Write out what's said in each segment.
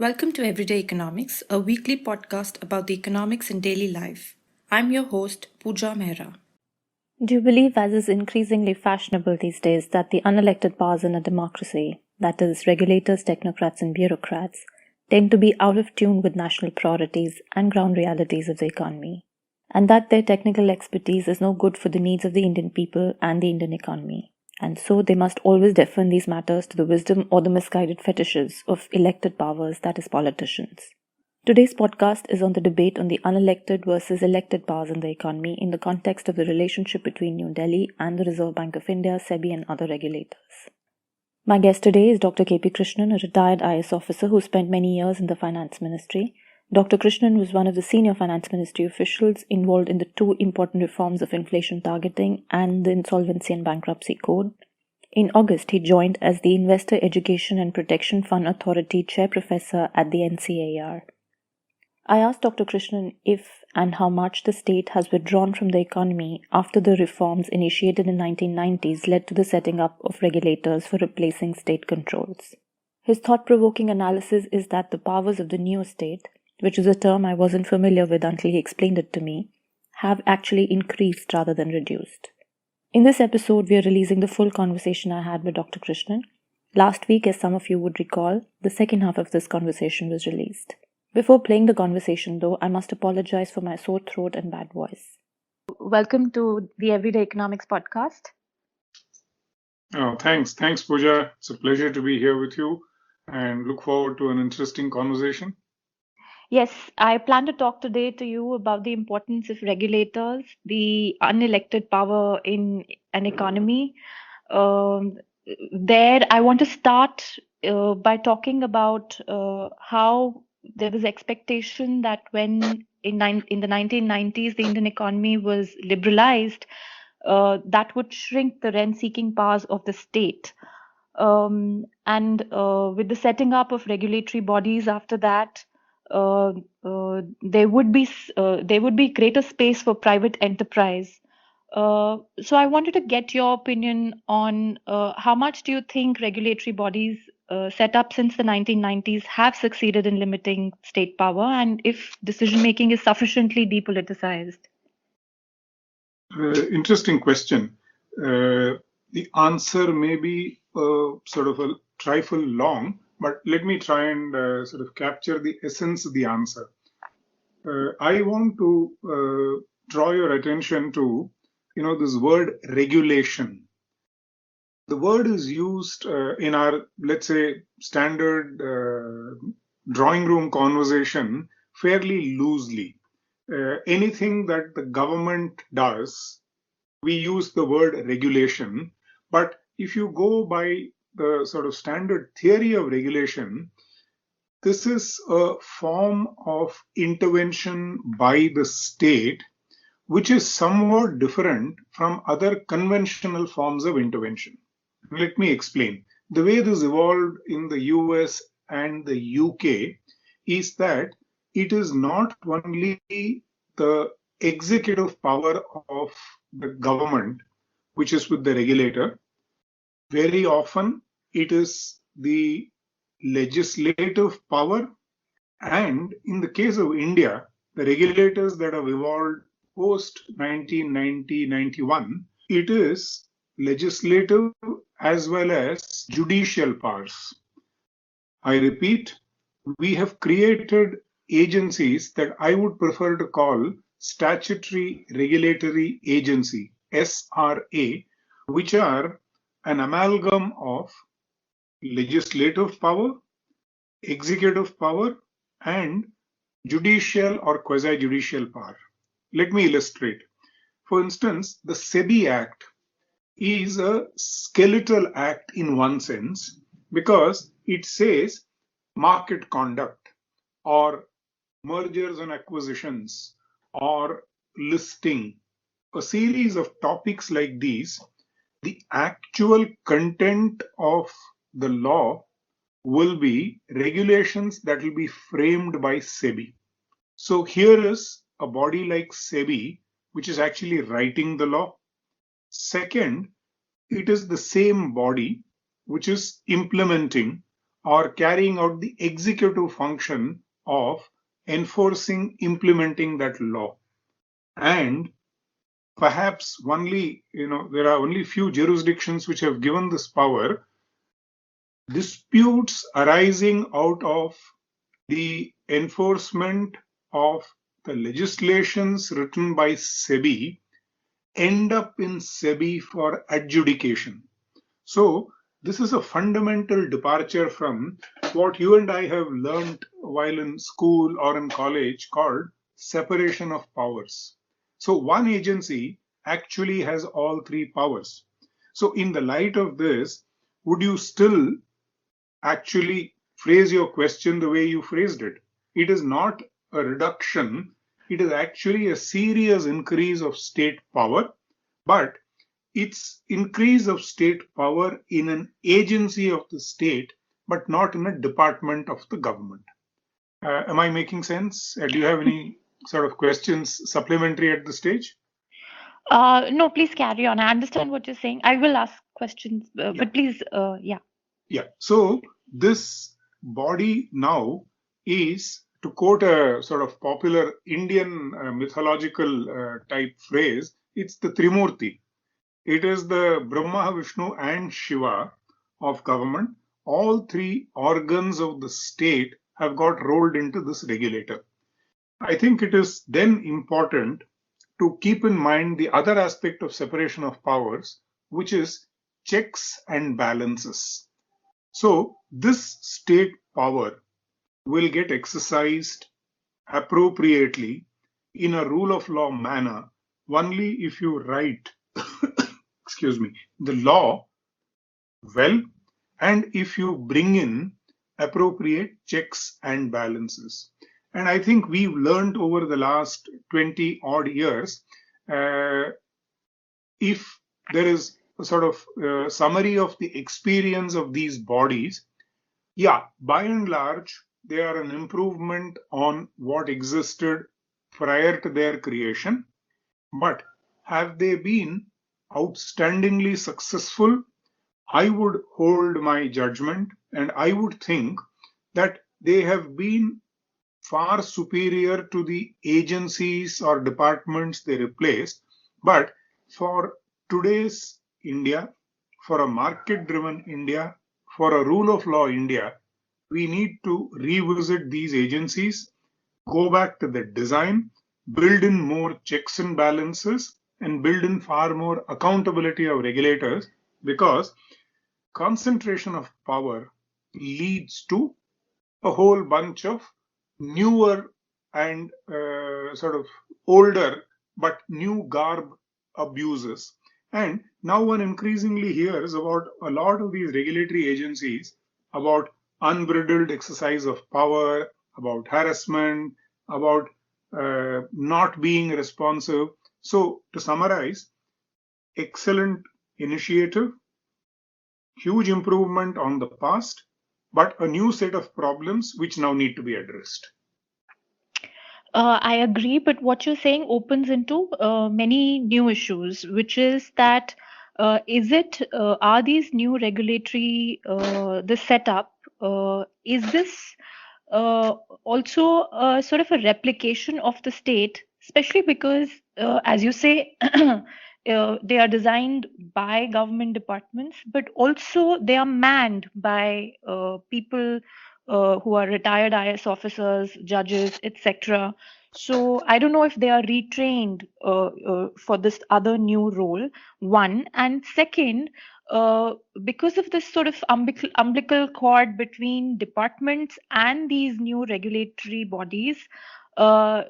Welcome to Everyday Economics, a weekly podcast about the economics in daily life. I'm your host, Puja Mehra. Do you believe, as is increasingly fashionable these days, that the unelected powers in a democracy, that is, regulators, technocrats, and bureaucrats, tend to be out of tune with national priorities and ground realities of the economy, and that their technical expertise is no good for the needs of the Indian people and the Indian economy, and so they must always defer in these matters to the wisdom or the misguided fetishes of elected powers, that is, politicians? Today's podcast is on the debate on the unelected versus elected powers in the economy in the context of the relationship between New Delhi and the Reserve Bank of India, SEBI, and other regulators. My guest today is Dr. K.P. Krishnan, a retired IS officer who spent many years in the Finance Ministry. Dr. Krishnan was one of the senior Finance Ministry officials involved in the two important reforms of inflation targeting and the Insolvency and Bankruptcy Code. In August, he joined as the Investor Education and Protection Fund Authority Chair Professor at the NCAR. I asked Dr. Krishnan if and how much the state has withdrawn from the economy after the reforms initiated in the 1990s led to the setting up of regulators for replacing state controls. His thought-provoking analysis is that the powers of the new state, which is a term I wasn't familiar with until he explained it to me, have actually increased rather than reduced. In this episode, we are releasing the full conversation I had with Dr. Krishnan. Last week, as some of you would recall, the second half of this conversation was released. Before playing the conversation, though, I must apologize for my sore throat and bad voice. Welcome to the Everyday Economics podcast. Oh, thanks. Thanks, Puja. It's a pleasure to be here with you and look forward to an interesting conversation. Yes, I plan to talk today to you about the importance of regulators, the unelected power in an economy. I want to start by talking about how there was expectation that when in the 1990s the Indian economy was liberalized, that would shrink the rent-seeking powers of the state. And with the setting up of regulatory bodies after that, there would be greater space for private enterprise. So I wanted to get your opinion on how much do you think regulatory bodies set up since the 1990s have succeeded in limiting state power, and if decision making is sufficiently depoliticized? Interesting question. The answer may be sort of a trifle long, but let me try and sort of capture the essence of the answer. I want to draw your attention to, this word regulation. The word is used in our, let's say, standard drawing room conversation fairly loosely. Anything that the government does, we use the word regulation. But if you go by the sort of standard theory of regulation, this is a form of intervention by the state, which is somewhat different from other conventional forms of intervention. Let me explain. The way this evolved in the US and the UK is that it is not only the executive power of the government, which is with the regulator. Very often it is the legislative power, and in the case of India, the regulators that have evolved post 1990-91, it is legislative as well as judicial powers. I repeat, we have created agencies that I would prefer to call statutory regulatory agency, SRA, which are an amalgam of legislative power, executive power, and judicial or quasi-judicial power. Let me illustrate. For instance, the SEBI Act is a skeletal act in one sense because it says market conduct or mergers and acquisitions or listing, a series of topics like these. The actual content of the law will be regulations that will be framed by SEBI. So here is a body like SEBI, which is actually writing the law. Second, it is the same body which is implementing or carrying out the executive function of enforcing, implementing that law. And perhaps only, there are only few jurisdictions which have given this power. Disputes arising out of the enforcement of the legislations written by SEBI end up in SEBI for adjudication. So, this is a fundamental departure from what you and I have learned while in school or in college called separation of powers. So, one agency actually has all three powers. So, in the light of this, would you still actually phrase your question the way you phrased it? It is not a reduction, it is actually a serious increase of state power, but it's increase of state power in an agency of the state, but not in a department of the government. Am I making sense? Do you have any sort of questions supplementary at this stage? No, please carry on. I understand what you're saying. I will ask questions, but please, yeah. Yeah. So this body now is, to quote a sort of popular Indian mythological type phrase, it's the Trimurti. It is the Brahma, Vishnu, and Shiva of government. All three organs of the state have got rolled into this regulator. I think it is then important to keep in mind the other aspect of separation of powers, which is checks and balances. So, this state power will get exercised appropriately in a rule of law manner only if you write excuse me, the law well, and if you bring in appropriate checks and balances. And I think we've learned over the last 20 odd years, if there is a sort of summary of the experience of these bodies, yeah, by and large, they are an improvement on what existed prior to their creation. But have they been outstandingly successful? I would hold my judgment and I would think that they have been far superior to the agencies or departments they replaced. But for today's India, for a market driven India, for a rule of law India, we need to revisit these agencies, go back to the design, build in more checks and balances, and build in far more accountability of regulators, because concentration of power leads to a whole bunch of newer and sort of older but new garb abuses. And now one increasingly hears about a lot of these regulatory agencies about unbridled exercise of power, about harassment, about not being responsive. So, to summarize, excellent initiative, huge improvement on the past, but a new set of problems which now need to be addressed. I agree, but what you're saying opens into many new issues, which is that are these new regulatory, the setup, is this uh, also sort of a replication of the state, especially because, as you say, they are designed by government departments, but also they are manned by people who are retired IS officers, judges, etc. So I don't know if they are retrained for this other new role, one. And second, because of this sort of umbilical cord between departments and these new regulatory bodies, uh,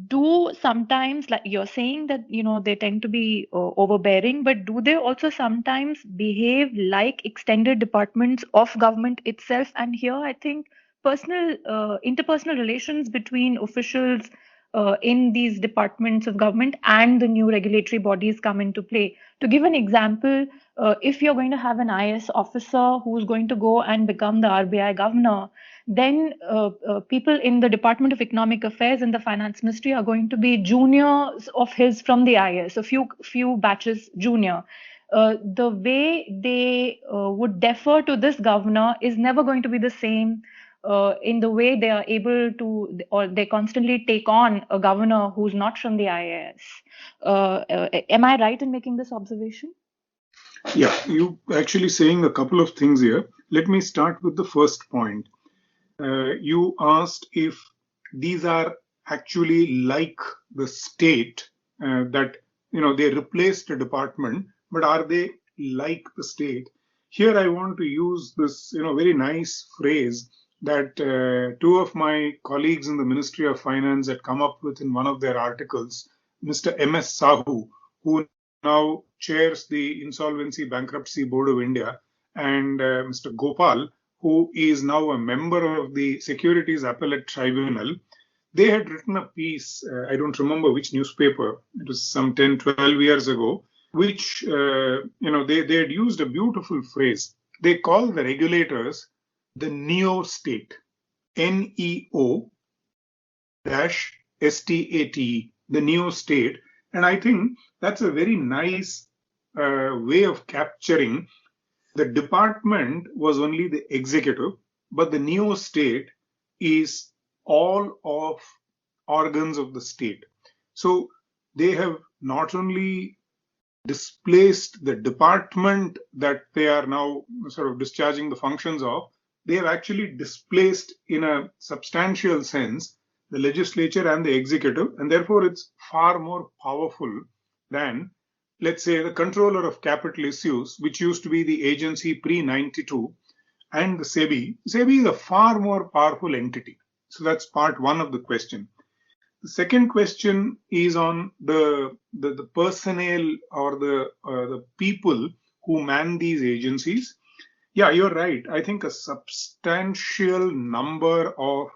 do sometimes, like you're saying, that they tend to be overbearing, but do they also sometimes behave like extended departments of government itself? And here I think personal interpersonal relations between officials in these departments of government and the new regulatory bodies come into play. To give an example, if you're going to have an IS officer who's going to go and become the RBI governor, then people in the Department of Economic Affairs and the Finance Ministry are going to be juniors of his from the IS, a few batches junior. the way they would defer to this governor is never going to be the same in the way they are able to, or they constantly take on a governor who's not from the IAS. Am I right in making this observation? Yeah, you actually saying a couple of things here. Let me start with the first point. You asked if these are actually like the state, that they replaced a department, but are they like the state? Here I want to use this very nice phrase that two of my colleagues in the Ministry of Finance had come up with in one of their articles. Mr. M.S. Sahu, who now chairs the Insolvency Bankruptcy Board of India, and Mr. Gopal, who is now a member of the Securities Appellate Tribunal, they had written a piece, I don't remember which newspaper, it was some 10, 12 years ago, which, they had used a beautiful phrase. They call the regulators the neo-state, Neo dash STATE, the neo-state. And I think that's a very nice way of capturing. The department was only the executive, but the neo state is all of organs of the state. So they have not only displaced the department that they are now sort of discharging the functions of, they have actually displaced in a substantial sense the legislature and the executive, and therefore it's far more powerful than, let's say, the controller of capital issues, which used to be the agency pre 92, and the SEBI. SEBI is a far more powerful entity. So that's part one of the question. The second question is on the personnel or the people who man these agencies. Yeah, you're right. I think a substantial number of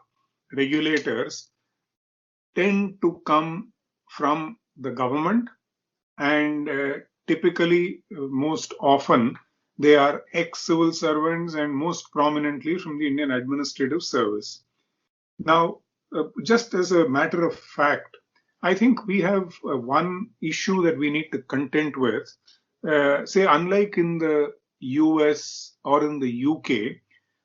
regulators tend to come from the government, and typically, most often, they are ex-civil servants and most prominently from the Indian Administrative Service. Now, just as a matter of fact, I think we have one issue that we need to contend with. Say, unlike in the US or in the UK,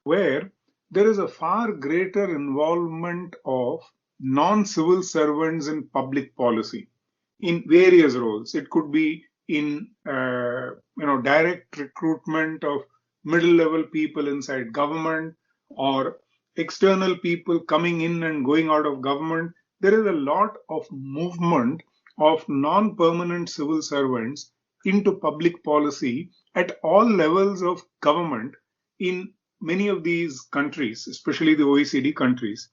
where there is a far greater involvement of non-civil servants in public policy in various roles. It could be in direct recruitment of middle-level people inside government, or external people coming in and going out of government. There is a lot of movement of non-permanent civil servants into public policy at all levels of government in many of these countries, especially the OECD countries.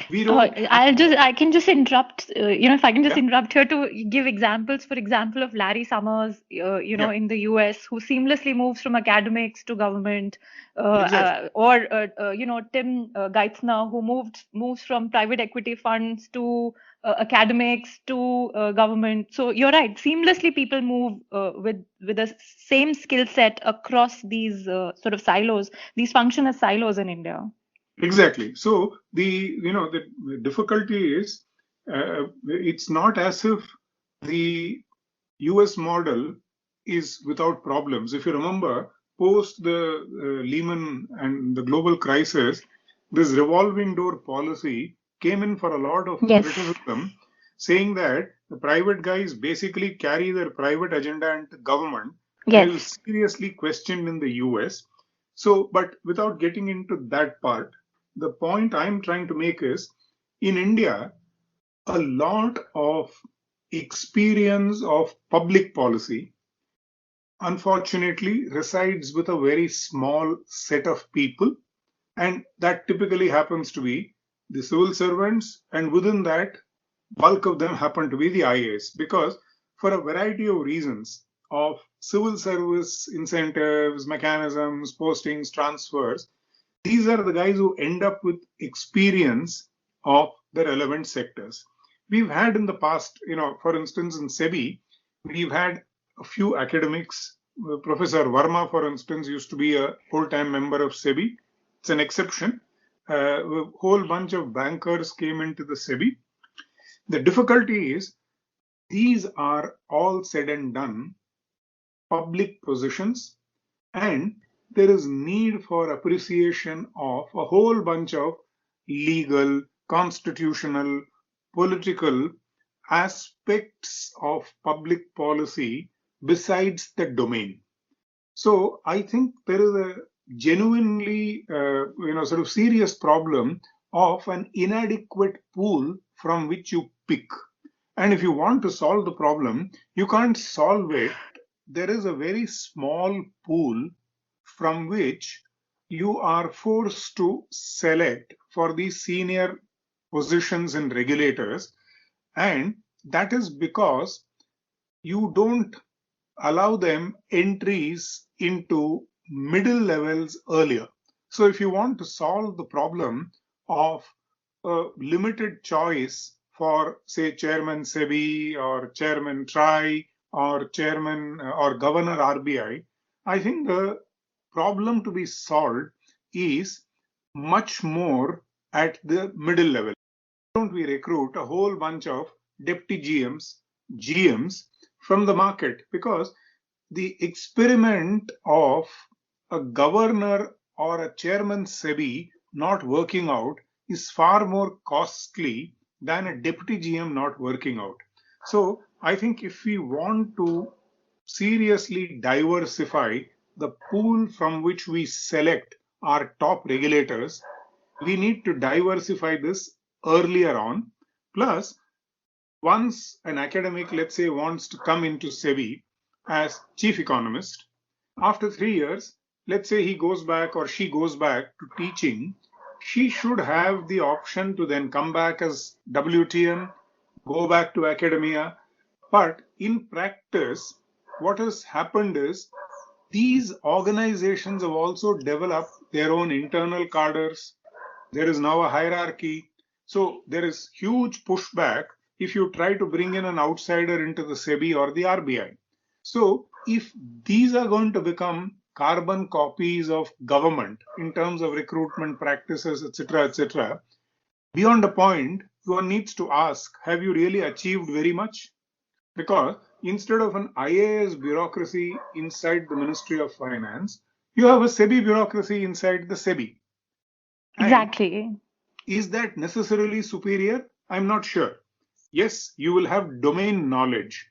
We don't. I can just interrupt, if I can just Yeah, interrupt here to give examples, for example, of Larry Summers, yeah, in the US, who seamlessly moves from academics to government, exactly. or, Tim Geitzner, who moves from private equity funds to academics to government. So you're right, seamlessly people move with the same skill set across these sort of silos. These function as silos in India. Exactly. So the difficulty is, it's not as if the US model is without problems. If you remember, post the Lehman and the global crisis, this revolving door policy came in for a lot of Yes. criticism, saying that the private guys basically carry their private agenda into government. And it was seriously questioned in the US. So, but without getting into that part, the point I'm trying to make is, in India, a lot of experience of public policy unfortunately resides with a very small set of people, and that typically happens to be the civil servants, and within that, bulk of them happen to be the IAS, because for a variety of reasons of civil service incentives, mechanisms, postings, transfers, these are the guys who end up with experience of the relevant sectors. We've had in the past, for instance, in SEBI, we've had a few academics. Professor Verma, for instance, used to be a full-time member of SEBI. It's an exception. A whole bunch of bankers came into the SEBI. The difficulty is, these are all said and done public positions, and there is need for appreciation of a whole bunch of legal, constitutional, political aspects of public policy besides the domain. So I think there is a genuinely, sort of serious problem of an inadequate pool from which you pick. And if you want to solve the problem, you can't solve it. There is a very small pool from which you are forced to select for these senior positions in regulators. And that is because you don't allow them entries into middle levels earlier. So if you want to solve the problem of a limited choice for, say, Chairman SEBI or Chairman TRI or Chairman or Governor RBI, I think the problem to be solved is much more at the middle level. Why don't we recruit a whole bunch of deputy GMs from the market? Because the experiment of a governor or a chairman SEBI not working out is far more costly than a deputy GM not working out. So I think if we want to seriously diversify the pool from which we select our top regulators, we need to diversify this earlier on. Plus, once an academic, let's say, wants to come into SEBI as chief economist, after 3 years, let's say he goes back or she goes back to teaching, she should have the option to then come back as WTM, go back to academia. But in practice, what has happened is these organizations have also developed their own internal cadres. There is now a hierarchy. So there is huge pushback if you try to bring in an outsider into the SEBI or the RBI. So if these are going to become carbon copies of government in terms of recruitment practices, etc., beyond a point, one needs to ask, have you really achieved very much? Because instead of an IAS bureaucracy inside the Ministry of Finance, you have a SEBI bureaucracy inside the SEBI. And Exactly. is that necessarily superior? I'm not sure. Yes, you will have domain knowledge,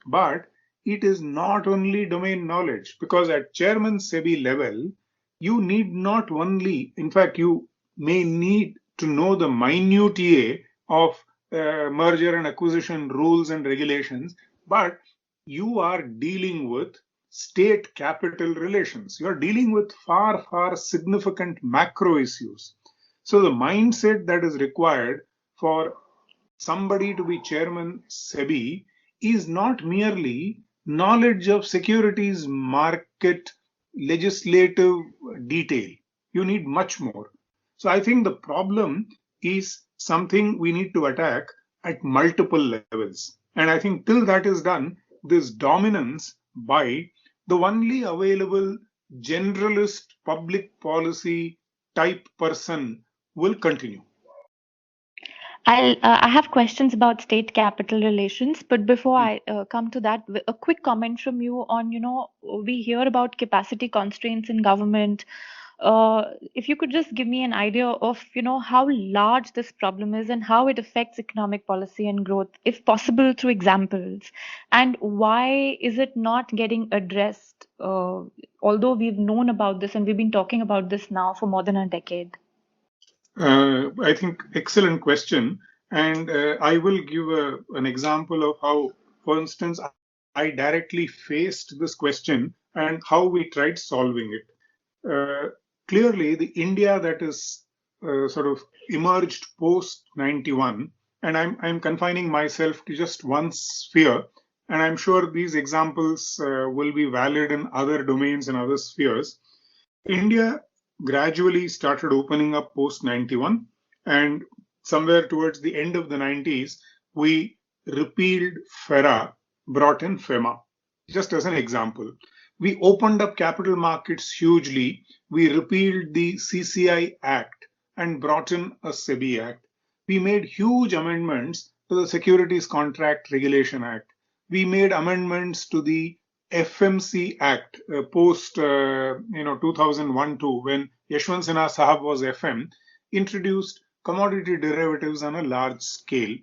but it is not only domain knowledge, because at Chairman SEBI level, you need not only, in fact, you may need to know the minutiae of merger and acquisition rules and regulations, but you are dealing with state capital relations. You are dealing with far, far significant macro issues. So the mindset that is required for somebody to be chairman SEBI is not merely knowledge of securities market legislative detail. You need much more. So I think the problem is something we need to attack at multiple levels. And I think till that is done, this dominance by the only available generalist public policy type person will continue. I have questions about state capital relations, but before I come to that, a quick comment from you on, we hear about capacity constraints in government. If you could just give me an idea of, how large this problem is and how it affects economic policy and growth, if possible, through examples, and why is it not getting addressed? Although we've known about this and we've been talking about this now for more than a decade. I think excellent question. And I will give an example of how, for instance, I directly faced this question and how we tried solving it. Clearly, the India that is sort of emerged post 91, and I'm confining myself to just one sphere, and I'm sure these examples will be valid in other domains and other spheres. India gradually started opening up post 91, and somewhere towards the end of the 90s, we repealed FERA, brought in FEMA, just as an example. We opened up capital markets hugely. We repealed the CCI Act and brought in a SEBI Act. We made huge amendments to the Securities Contract Regulation Act. We made amendments to the FMC Act post 2001-2, when Yashwant Sinha Sahab was FM, introduced commodity derivatives on a large scale.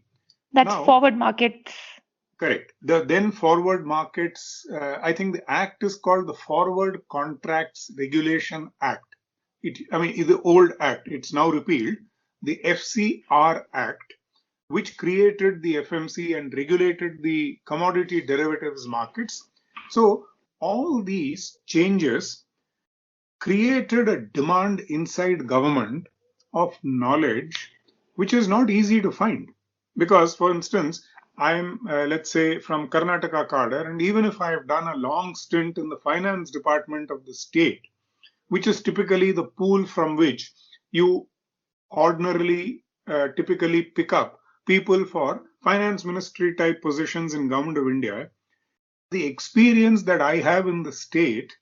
That's Now, forward markets. correct. The then forward markets, I think the act is called the Forward Contracts Regulation Act. It's the old act. It's now repealed. The FCR Act, which created the FMC and regulated the commodity derivatives markets. So all these changes created a demand inside government of knowledge, which is not easy to find. Because, for instance, I'm, let's say, from Karnataka cadre, and even if I have done a long stint in the finance department of the state, which is typically the pool from which you ordinarily typically pick up people for finance ministry type positions in government of India, the experience that I have in the state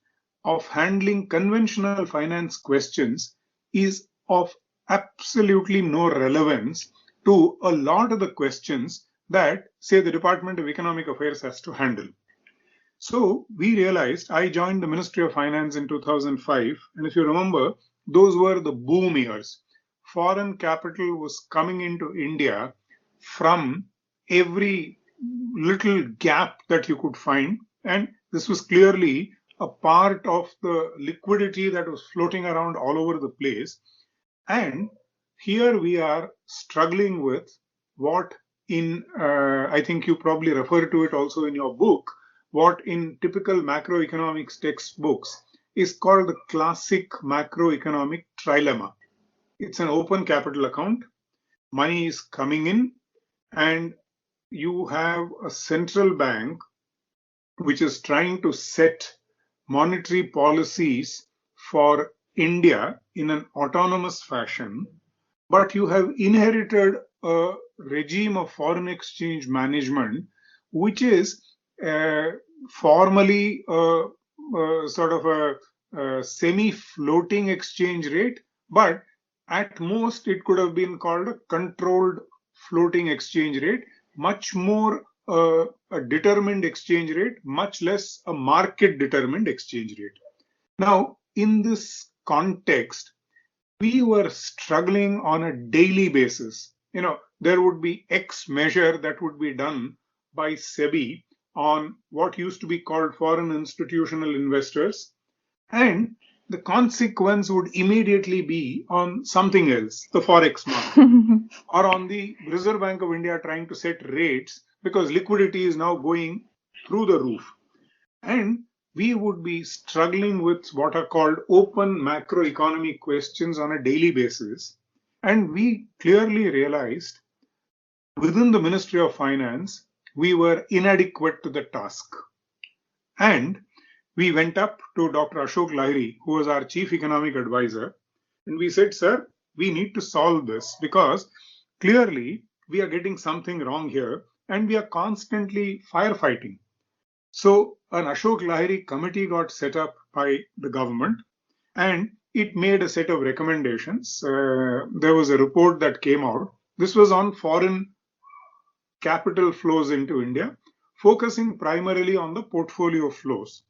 of handling conventional finance questions is of absolutely no relevance to a lot of the questions that, say, the Department of Economic Affairs has to handle. So we realized, I joined the Ministry of Finance in 2005, and if you remember, those were the boom years. Foreign capital was coming into India from every little gap that you could find, and this was clearly a part of the liquidity that was floating around all over the place. And here we are struggling with what I think you probably refer to it also in your book, what in typical macroeconomics textbooks is called the classic macroeconomic trilemma. It's an open capital account, money is coming in, and you have a central bank which is trying to set monetary policies for India in an autonomous fashion, but you have inherited a regime of foreign exchange management which is formally sort of a semi-floating exchange rate, but at most it could have been called a controlled floating exchange rate, much more a determined exchange rate, much less a market determined exchange rate. Now, in this context, we were struggling on a daily basis. There would be X measure that would be done by SEBI on what used to be called foreign institutional investors, and the consequence would immediately be on something else, the forex market, or on the Reserve Bank of India trying to set rates because liquidity is now going through the roof. And we would be struggling with what are called open macroeconomic questions on a daily basis. And we clearly realized within the Ministry of Finance, we were inadequate to the task. And we went up to Dr. Ashok Lahiri, who was our chief economic advisor, and we said, sir, we need to solve this because clearly we are getting something wrong here and we are constantly firefighting. So an Ashok Lahiri committee got set up by the government and it made a set of recommendations. There was a report that came out. This was on foreign capital flows into India, focusing primarily on the portfolio flows.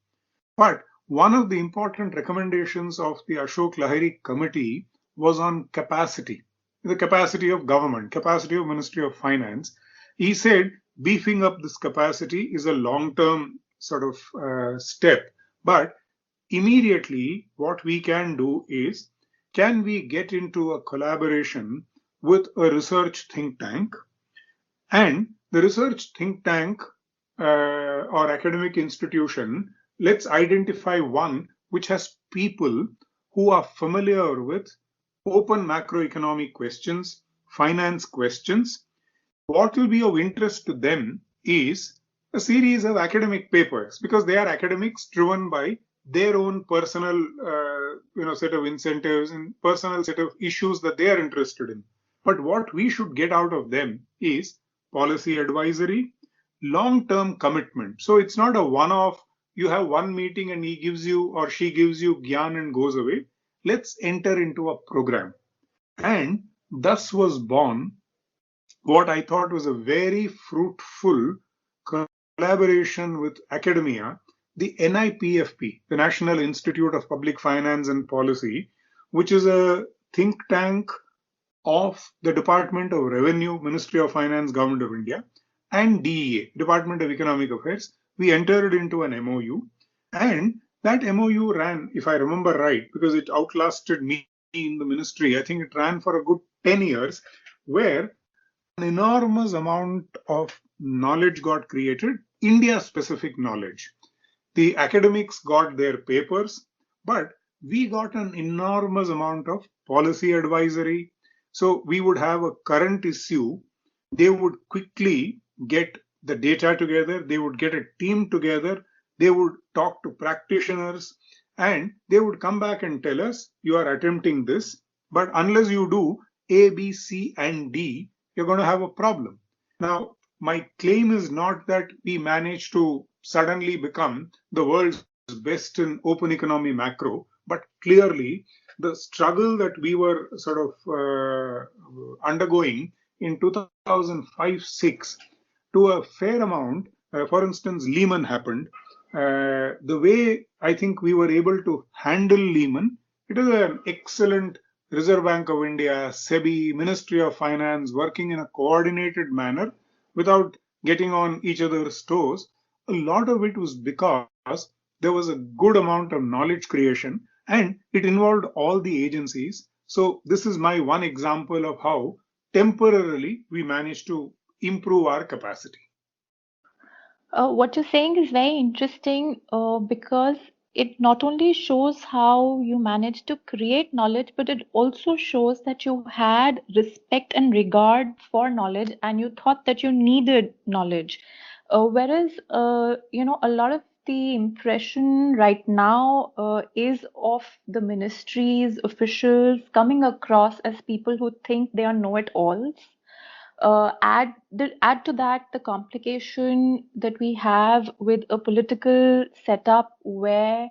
But one of the important recommendations of the Ashok Lahiri committee was on capacity, the capacity of government, capacity of Ministry of Finance. He said beefing up this capacity is a long-term sort of step. But immediately what we can do is, can we get into a collaboration with a research think tank? And the research think tank or academic institution, let's identify one which has people who are familiar with open macroeconomic questions, finance questions. What will be of interest to them is a series of academic papers because they are academics driven by their own personal set of incentives and personal set of issues that they are interested in. But what we should get out of them is policy advisory, long-term commitment. So it's not a one-off, you have one meeting and he gives you or she gives you gyan and goes away. Let's enter into a program. And thus was born what I thought was a very fruitful collaboration with academia. the NIPFP, the National Institute of Public Finance and Policy, which is a think tank of the Department of Revenue, Ministry of Finance, Government of India, and DEA, Department of Economic Affairs. We entered into an MOU, and that MOU ran, if I remember right, because it outlasted me in the ministry, I think it ran for a good 10 years, where an enormous amount of knowledge got created, India-specific knowledge. The academics got their papers, but we got an enormous amount of policy advisory. So we would have a current issue. They would quickly get the data together. They would get a team together. They would talk to practitioners, and they would come back and tell us, you are attempting this, but unless you do A, B, C, and D, you're going to have a problem. Now, my claim is not that we managed to suddenly become the world's best in open economy macro, but clearly the struggle that we were sort of undergoing in 2005-6 to a fair amount, for instance, Lehman happened. The way I think we were able to handle Lehman, it is an excellent Reserve Bank of India, SEBI, Ministry of Finance working in a coordinated manner without getting on each other's toes. A lot of it was because there was a good amount of knowledge creation and it involved all the agencies. So this is my one example of how temporarily we managed to improve our capacity. What you're saying is very interesting because it not only shows how you managed to create knowledge, but it also shows that you had respect and regard for knowledge and you thought that you needed knowledge. Whereas, a lot of the impression right now is of the ministries, officials coming across as people who think they are know-it-alls. Add to that the complication that we have with a political setup where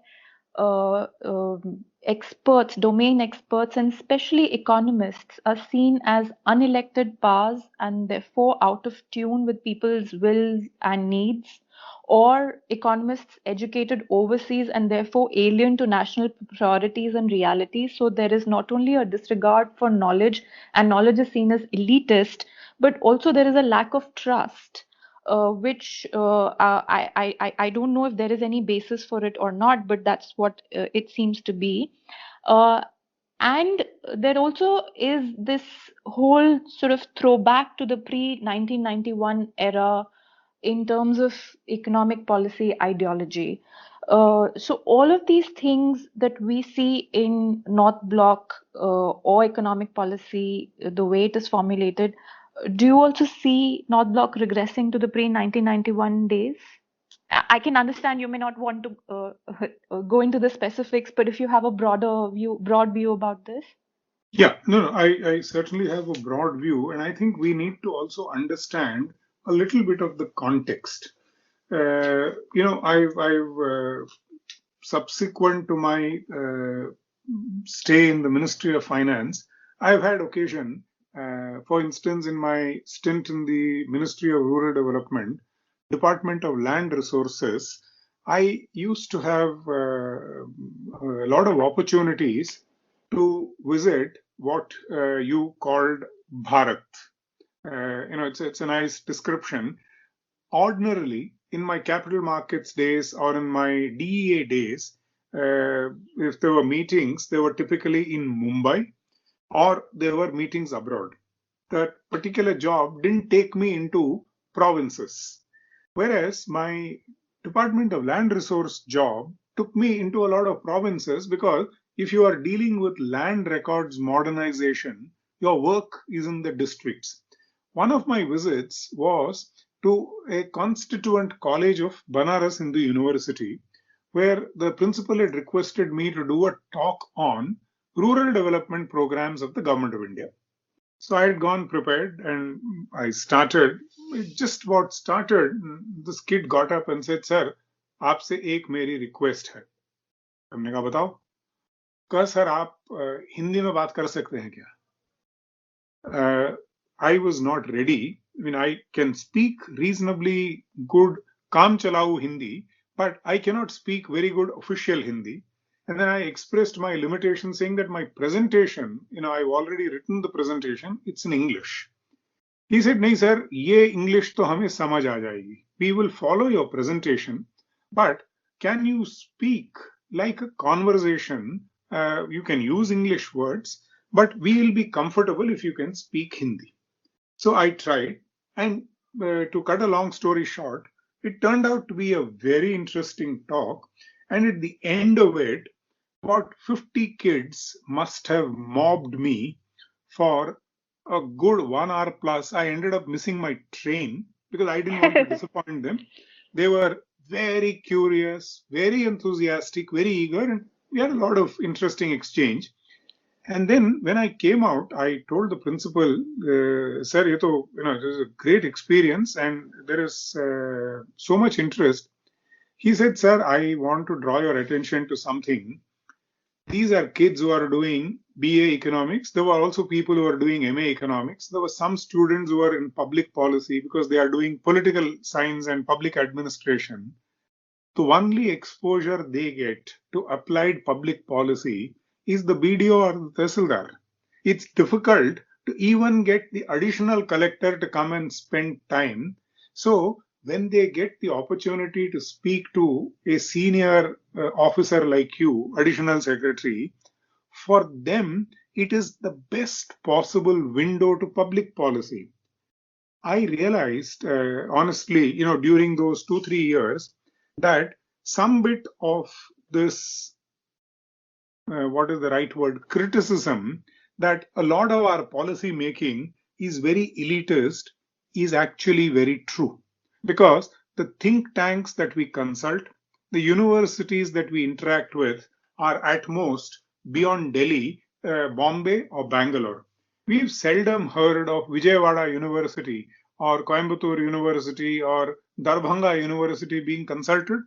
experts, domain experts, and especially economists are seen as unelected powers and therefore out of tune with people's wills and needs, or economists educated overseas and therefore alien to national priorities and realities. So there is not only a disregard for knowledge, and knowledge is seen as elitist, but also there is a lack of trust, which I don't know if there is any basis for it or not, but that's what it seems to be. Uh, and there also is this whole sort of throwback to the pre-1991 era in terms of economic policy ideology. So all of these things that we see in North Bloc or economic policy, the way it is formulated, do you also see North Bloc regressing to the pre-1991 days? I can understand you may not want to go into the specifics, but if you have a broad view about this. Yeah, no, I certainly have a broad view, and I think we need to also understand a little bit of the context. I've subsequent to my stay in the Ministry of Finance, I've had occasion, for instance, in my stint in the Ministry of Rural Development, Department of Land Resources, I used to have a lot of opportunities to visit what you called Bharat. It's a nice description. Ordinarily, in my capital markets days or in my DEA days, if there were meetings, they were typically in Mumbai or there were meetings abroad. That particular job didn't take me into provinces. Whereas my Department of Land Resource job took me into a lot of provinces because if you are dealing with land records modernization, your work is in the districts. One of my visits was to a constituent college of Banaras Hindu University, where the principal had requested me to do a talk on rural development programs of the Government of India. So I had gone prepared and I started. Just about started, this kid got up and said, "Sir, आपसे एक मेरी request है." हमने कहा बताओ. कहा sir आप हिंदी में बात कर सकते हैं क्या? I was not ready. I mean, I can speak reasonably good काम चलाऊ Hindi, but I cannot speak very good official Hindi. And then I expressed my limitation saying that my presentation, I've already written the presentation, it's in English. He said, "नहीं sir, ये English तो हमें समझ आ जाएगी. We will follow your presentation, but can you speak like a conversation? You can use English words, but we will be comfortable if you can speak Hindi." So I tried, and to cut a long story short, it turned out to be a very interesting talk. And at the end of it, about 50 kids must have mobbed me for a good 1 hour plus. I ended up missing my train because I didn't want to disappoint them. They were very curious, very enthusiastic, very eager, and we had a lot of interesting exchange. And then when I came out, I told the principal, "Sir, it is a great experience, and there is so much interest." He said, "Sir, I want to draw your attention to something. These are kids who are doing BA economics. There were also people who are doing MA economics. There were some students who are in public policy because they are doing political science and public administration. The only exposure they get to applied public policy is the BDO or the Tehsildar. It's difficult to even get the additional collector to come and spend time. So when they get the opportunity to speak to a senior officer like you, additional secretary, for them it is the best possible window to public policy. I realized, honestly, during those 2, 3 years, that some bit of this, what is the right word, criticism, that a lot of our policy making is very elitist, is actually very true. Because the think tanks that we consult, the universities that we interact with are at most beyond Delhi, Bombay, or Bangalore. We've seldom heard of Vijayawada University or Coimbatore University or Darbhanga University being consulted.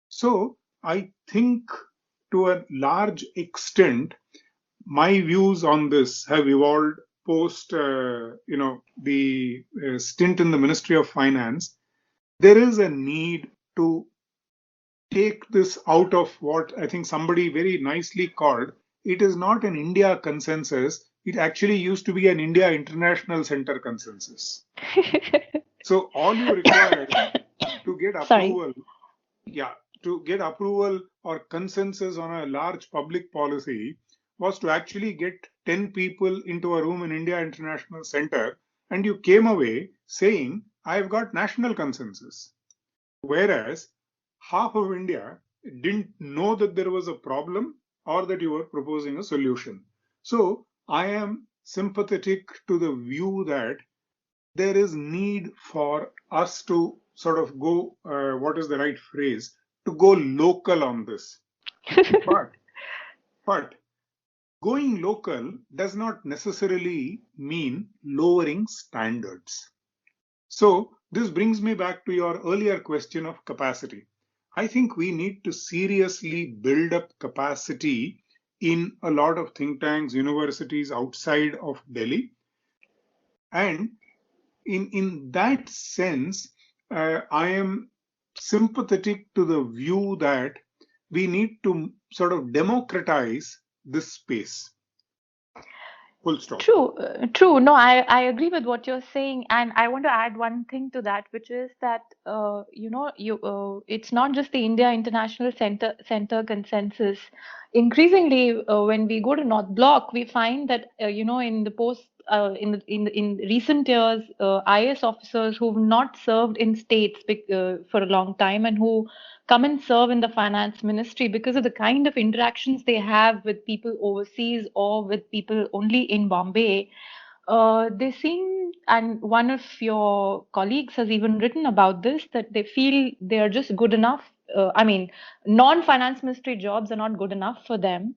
So I think to a large extent, my views on this have evolved post, the stint in the Ministry of Finance. There is a need to take this out of what I think somebody very nicely called, it is not an India consensus. It actually used to be an India International Center consensus. So all you require to get Sorry. approval, to get approval or consensus on a large public policy was to actually get 10 people into a room in India International Center, and you came away saying, "I've got national consensus." Whereas half of India didn't know that there was a problem or that you were proposing a solution. So I am sympathetic to the view that there is need for us to sort of go, what is the right phrase, to go local on this. But going local does not necessarily mean lowering standards. So this brings me back to your earlier question of capacity. I think we need to seriously build up capacity in a lot of think tanks, universities outside of Delhi. And in that sense, I am sympathetic to the view that we need to sort of democratize this space. Full stop. True. No, I agree with what you're saying, and I want to add one thing to that, which is that it's not just the India International Center consensus. Increasingly, when we go to North Block, we find that in the post in recent years, IAS officers who've not served in states for a long time and who come and serve in the finance ministry because of the kind of interactions they have with people overseas or with people only in Bombay. They seem, and one of your colleagues has even written about this, that they feel they are just good enough. Non-finance ministry jobs are not good enough for them.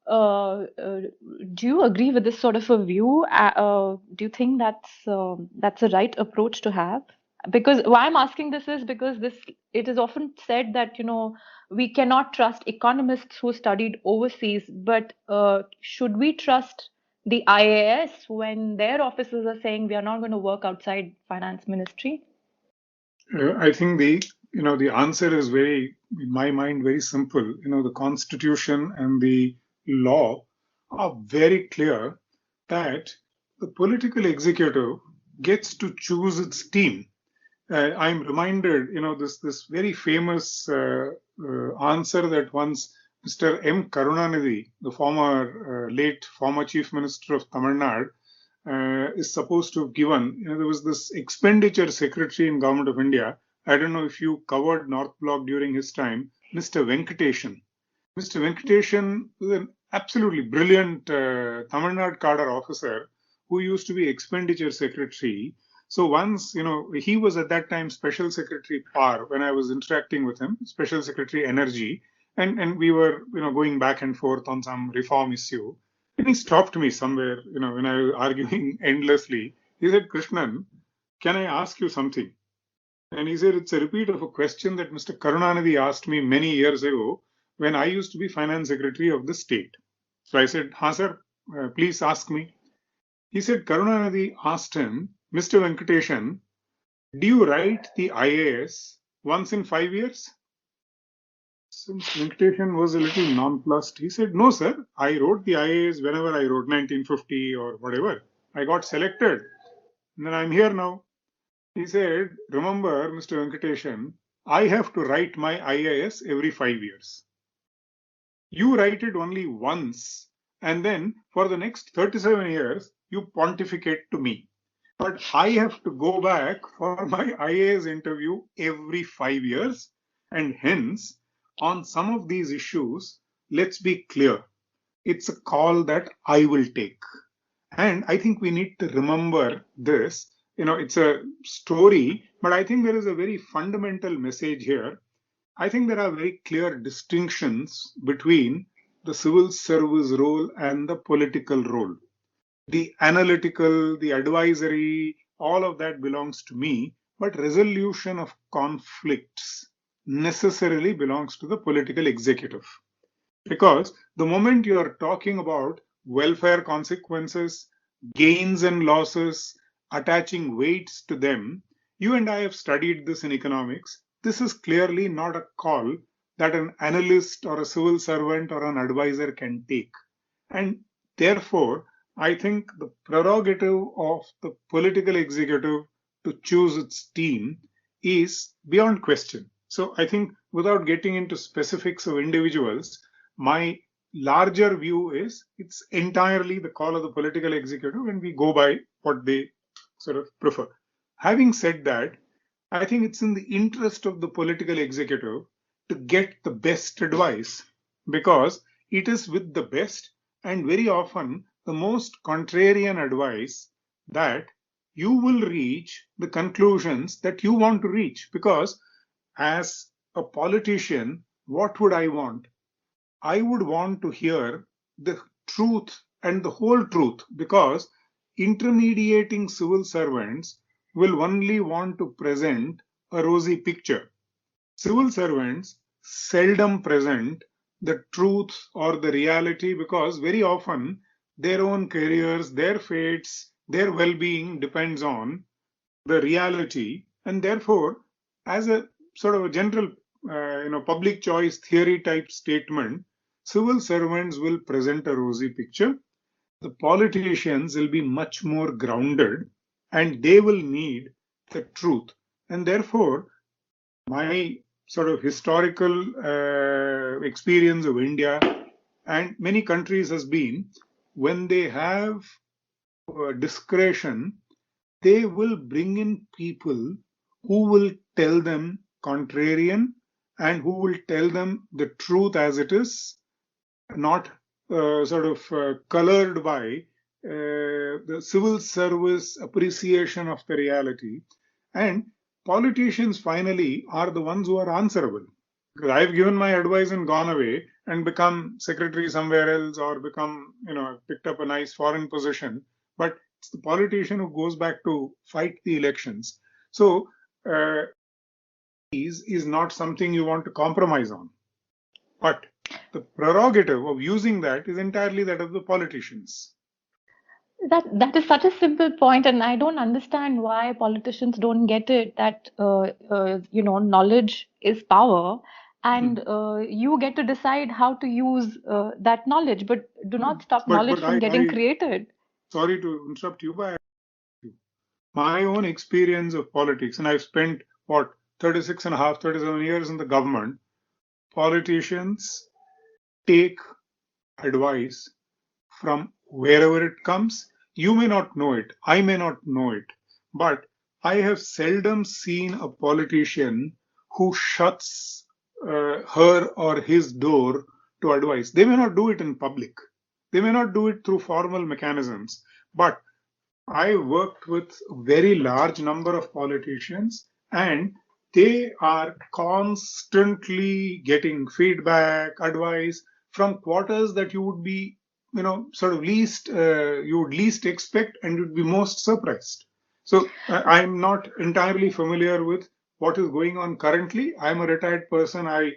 Do you agree with this sort of a view? Do you think that's a right approach to have? Because why I'm asking this is because it is often said that we cannot trust economists who studied overseas, but should we trust the IAS when their officers are saying we are not going to work outside finance ministry? I think the the answer is in my mind, very simple. The Constitution and the law are very clear that the political executive gets to choose its team. I'm reminded, this very famous answer that once Mr. M. Karunanidhi, the late former Chief Minister of Tamil Nadu, is supposed to have given. There was this expenditure secretary in Government of India. I don't know if you covered North Block during his time, Mr. Venkateshan. Mr. Venkateshan was an absolutely brilliant Tamil Nadu cadre officer who used to be expenditure secretary. So once, he was at that time Special Secretary Power when I was interacting with him, Special Secretary Energy, and we were, going back and forth on some reform issue. And he stopped me somewhere, when I was arguing endlessly. He said, Krishnan, can I ask you something? And he said, it's a repeat of a question that Mr. Karunanidhi asked me many years ago when I used to be finance secretary of the state. So I said, ha sir, please ask me. He said, Karunanidhi asked him, Mr. Venkateshan, do you write the IAS once in 5 years? Since Venkateshan was a little nonplussed, he said, no, sir, I wrote the IAS whenever I wrote 1950 or whatever. I got selected. And then I'm here now. He said, remember, Mr. Venkateshan, I have to write my IAS every 5 years. You write it only once, and then for the next 37 years, you pontificate to me. But I have to go back for my IAS interview every 5 years, and hence, on some of these issues, let's be clear. It's a call that I will take. And I think we need to remember this. It's a story, but I think there is a very fundamental message here. I think there are very clear distinctions between the civil service role and the political role. The analytical, the advisory, all of that belongs to me, but resolution of conflicts necessarily belongs to the political executive. Because the moment you are talking about welfare consequences, gains and losses, attaching weights to them, you and I have studied this in economics. This is clearly not a call that an analyst or a civil servant or an advisor can take. And therefore, I think the prerogative of the political executive to choose its team is beyond question. So I think without getting into specifics of individuals, my larger view is it's entirely the call of the political executive and we go by what they sort of prefer. Having said that, I think it's in the interest of the political executive to get the best advice because it is with the best and very often the most contrarian advice that you will reach the conclusions that you want to reach. Because as a politician, what would I want? I would want to hear the truth and the whole truth because intermediating civil servants will only want to present a rosy picture. Civil servants seldom present the truth or the reality because very often their own careers, their fates, their well-being depends on the reality, and therefore, as a sort of a general, public choice theory type statement, civil servants will present a rosy picture. The politicians will be much more grounded, and they will need the truth. And therefore, my sort of historical experience of India and many countries has been when they have discretion, they will bring in people who will tell them contrarian and who will tell them the truth as it is, not colored by the civil service appreciation of the reality. And politicians finally are the ones who are answerable. Because I've given my advice and gone away and become secretary somewhere else or picked up a nice foreign position. But it's the politician who goes back to fight the elections. So is not something you want to compromise on. But the prerogative of using that is entirely that of the politicians. That is such a simple point, and I don't understand why politicians don't get it. That knowledge is power, and you get to decide how to use that knowledge. But do not stop knowledge But from getting I created. sorry to interrupt you, but my own experience of politics, and I've spent what 36 and a half, 37 years in the government. Politicians take advice from wherever it comes. You may not know it, I may not know it, but I have seldom seen a politician who shuts her or his door to advice. They may not do it in public, they may not do it through formal mechanisms, but I worked with a very large number of politicians, and they are constantly getting feedback, advice from quarters that you would be, sort of you would least expect and you'd be most surprised. So I'm not entirely familiar with what is going on currently. I'm a retired person. I,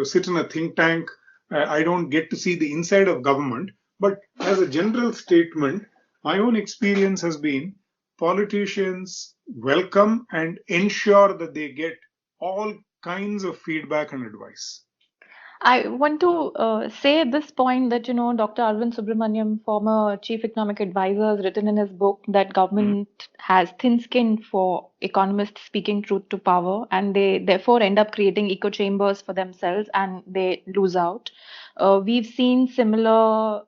sit in a think tank. I don't get to see the inside of government. But as a general statement, my own experience has been politicians welcome and ensure that they get all kinds of feedback and advice. I want to say at this point that, Dr. Arvind Subramaniam, former chief economic advisor, has written in his book that Mm. government has thin skin for economists speaking truth to power, and they therefore end up creating echo chambers for themselves and they lose out. We've seen similar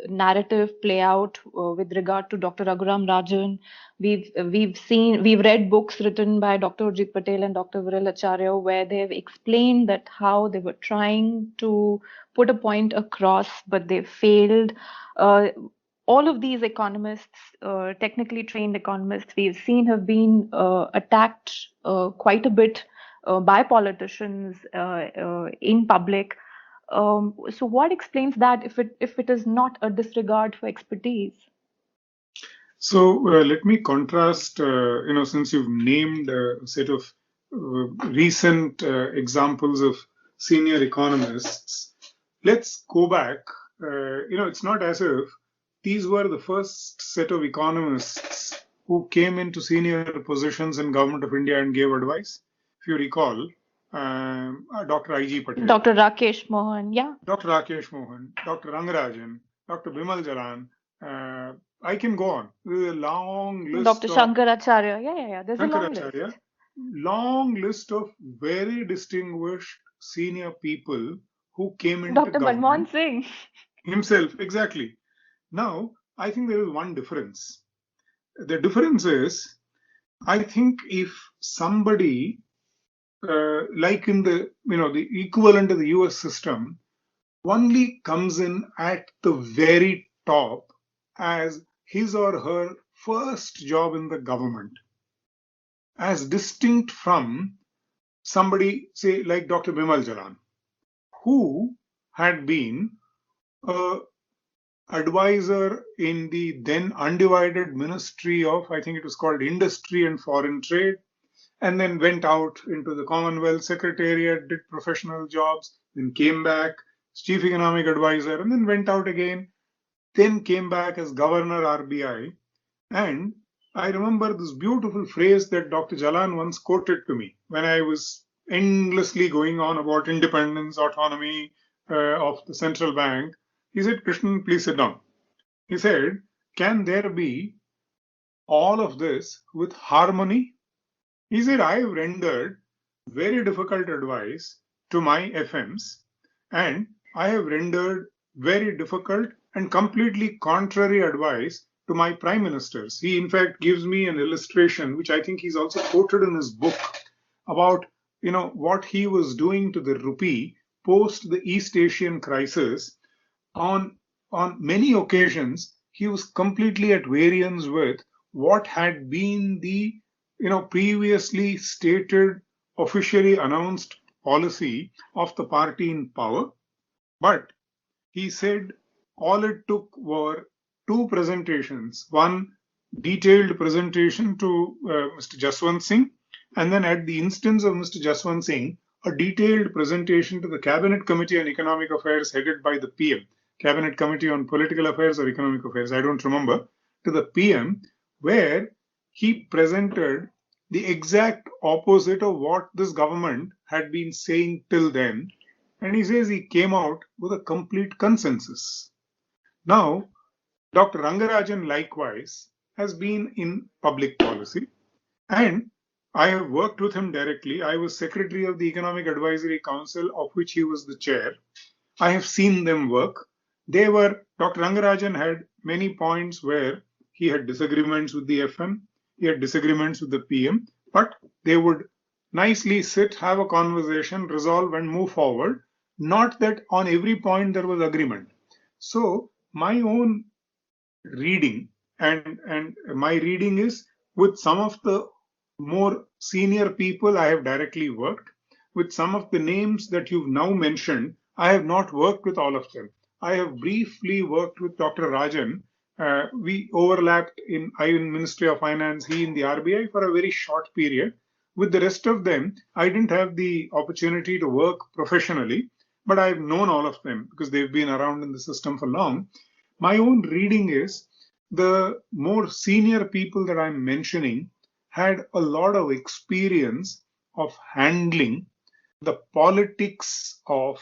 narrative play out with regard to Dr. Raghuram Rajan. We've read books written by Dr. Urjit Patel and Dr. Viral Acharya where they've explained that how they were trying to put a point across, but they failed. Uh, all of these economists, technically trained economists, we've seen have been attacked quite a bit by politicians in public. So what explains that if it is not a disregard for expertise? So let me contrast, since you've named a set of recent examples of senior economists, let's go back. It's not as if these were the first set of economists who came into senior positions in Government of India and gave advice. If you recall, Dr. I.G. Patel, Dr. Rakesh Mohan, yeah. Dr. Rakesh Mohan, Dr. Rangarajan, Dr. Bimal Jalan. I can go on. There's a long Dr. list of Shankaracharya. Yeah. There's a long Shankaracharya, list. long list of very distinguished senior people who came into Dr. Manmohan government Singh. himself. Exactly. Now, I think there is one difference. The difference is, I think if somebody like in the equivalent of the US system only comes in at the very top as his or her first job in the government, as distinct from somebody, say, like Dr. Bimal Jalan, who had been a advisor in the then undivided Ministry of, I think it was called Industry and Foreign Trade, and then went out into the Commonwealth Secretariat, did professional jobs, then came back as Chief Economic Advisor, and then went out again, then came back as Governor RBI. And I remember this beautiful phrase that Dr. Jalan once quoted to me when I was endlessly going on about independence, autonomy of the central bank. He said, Krishnan, please sit down. He said, can there be all of this with harmony? He said, I have rendered very difficult advice to my FMs, and I have rendered very difficult and completely contrary advice to my prime ministers. He, in fact, gives me an illustration, which I think he's also quoted in his book, about what he was doing to the rupee post the East Asian crisis. On many occasions, he was completely at variance with what had been the previously stated, officially announced policy of the party in power. But he said all it took were two presentations, one detailed presentation to Mr. Jaswant Singh, and then at the instance of Mr. Jaswant Singh, a detailed presentation to the Cabinet Committee on Economic Affairs headed by the PM. Cabinet Committee on Political Affairs or Economic Affairs, I don't remember, to the PM, where he presented the exact opposite of what this government had been saying till then. And he says he came out with a complete consensus. Now, Dr. Rangarajan likewise has been in public policy, and I have worked with him directly. I was secretary of the Economic Advisory Council, of which he was the chair. I have seen them work. Dr. Rangarajan had many points where he had disagreements with the FM, he had disagreements with the PM, but they would nicely sit, have a conversation, resolve, and move forward. Not that on every point there was agreement. So, my own reading, and my reading is with some of the more senior people I have directly worked. With some of the names that you've now mentioned, I have not worked with all of them. I have briefly worked with Dr. Rajan. We overlapped I in Ministry of Finance, he in the RBI for a very short period. With the rest of them, I didn't have the opportunity to work professionally, but I've known all of them because they've been around in the system for long. My own reading is the more senior people that I'm mentioning had a lot of experience of handling the politics of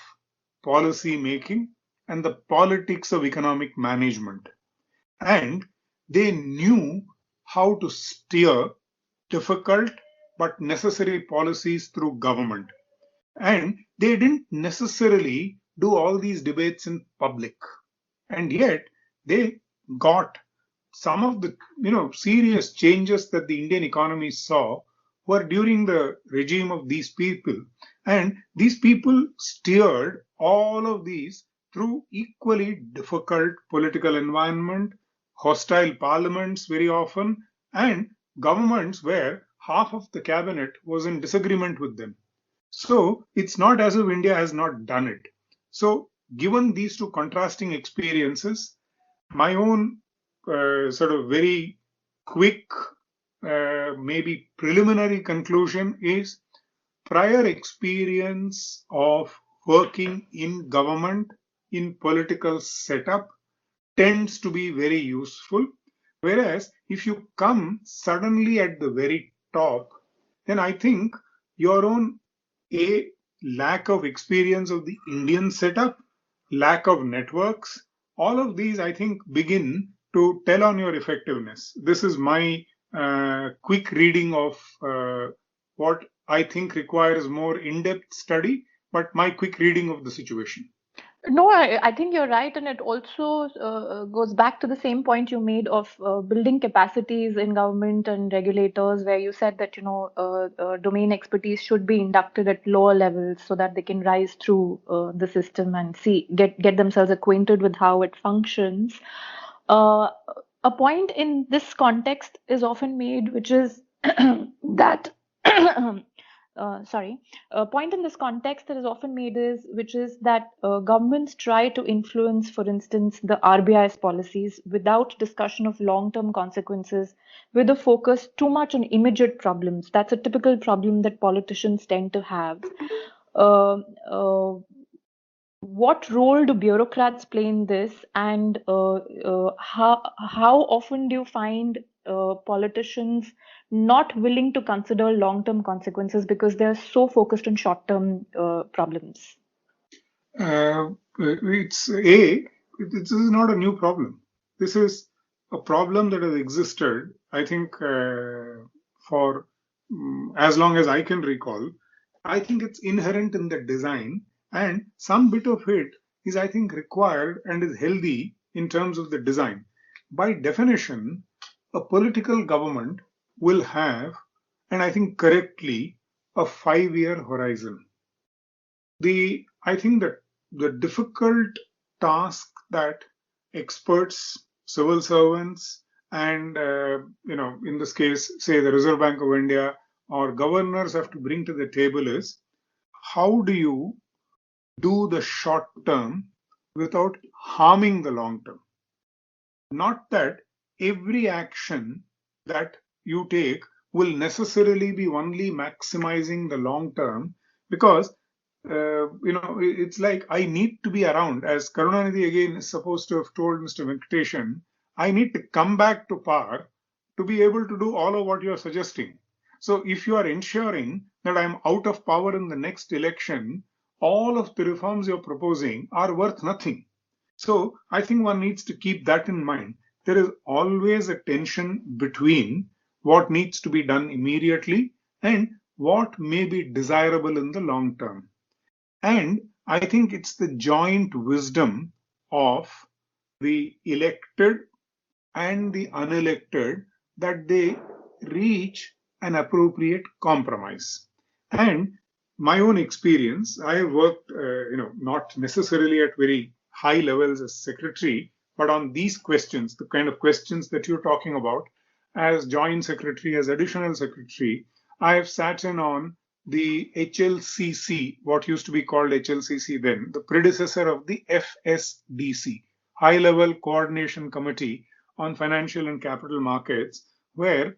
policy making and the politics of economic management. And they knew how to steer difficult but necessary policies through government. And they didn't necessarily do all these debates in public. And yet they got some of the serious changes that the Indian economy saw were during the regime of these people. And these people steered all of these through equally difficult political environment, hostile parliaments very often, and governments where half of the cabinet was in disagreement with them. So it's not as if India has not done it. So given these two contrasting experiences, my own sort of very quick, maybe preliminary conclusion is prior experience of working in government, in political setup, tends to be very useful. Whereas if you come suddenly at the very top, then I think your own lack of experience of the Indian setup, lack of networks, all of these I think begin to tell on your effectiveness. This is my quick reading of what I think requires more in-depth study, but my quick reading of the situation. No, I think you're right, and it also goes back to the same point you made of building capacities in government and regulators, where you said that domain expertise should be inducted at lower levels so that they can rise through the system and get themselves acquainted with how it functions. A point in this context is often made, which is that a point in this context that is often made which is that governments try to influence, for instance, the RBI's policies without discussion of long-term consequences, with a focus too much on immediate problems. That's a typical problem that politicians tend to have. Uh, uh, what role do bureaucrats play in this, and how often do you find politicians not willing to consider long-term consequences because they're so focused on short-term problems? This is not a new problem. This is a problem that has existed, I think, for as long as I can recall. I think it's inherent in the design, and some bit of it is, I think, required and is healthy in terms of the design. By definition, a political government will have, and I think correctly, a 5-year horizon. I think that the difficult task that experts, civil servants, and in this case, say the Reserve Bank of India or governors have to bring to the table is how do you do the short term without harming the long term? Not that every action that you take will necessarily be only maximizing the long term, because it's like I need to be around. As Karunanidhi again is supposed to have told Mr. Venkateshan, I need to come back to power to be able to do all of what you're suggesting. So if you are ensuring that I'm out of power in the next election, all of the reforms you're proposing are worth nothing. So I think one needs to keep that in mind. There is always a tension between what needs to be done immediately and what may be desirable in the long term. And I think it's the joint wisdom of the elected and the unelected that they reach an appropriate compromise. And my own experience, I have worked, not necessarily at very high levels as secretary, but on these questions, the kind of questions that you're talking about, as joint secretary, as additional secretary, I have sat in on the HLCC, what used to be called HLCC then, the predecessor of the FSDC, High Level Coordination Committee on Financial and Capital Markets, where,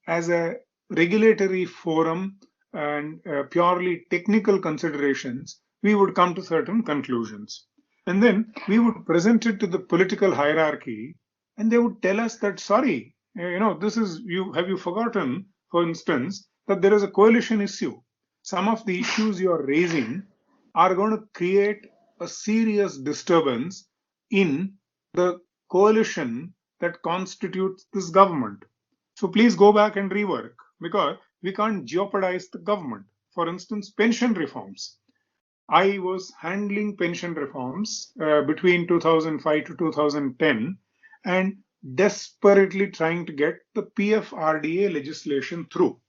as a regulatory forum and purely technical considerations, we would come to certain conclusions. And then we would present it to the political hierarchy, and they would tell us that, sorry, this is you. Have you forgotten, for instance, that there is a coalition issue? Some of the issues you are raising are going to create a serious disturbance in the coalition that constitutes this government. So please go back and rework because we can't jeopardize the government. For instance, pension reforms. I was handling pension reforms between 2005 to 2010 and desperately trying to get the PFRDA legislation through.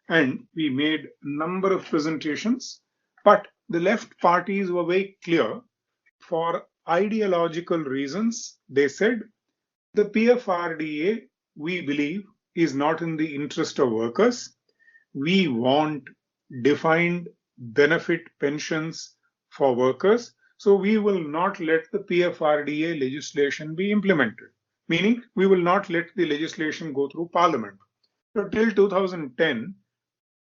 And we made a number of presentations, but the left parties were very clear. For ideological reasons, they said the PFRDA, we believe, is not in the interest of workers. We want defined benefit pensions for workers. So we will not let the PFRDA legislation be implemented, meaning we will not let the legislation go through Parliament. So till 2010,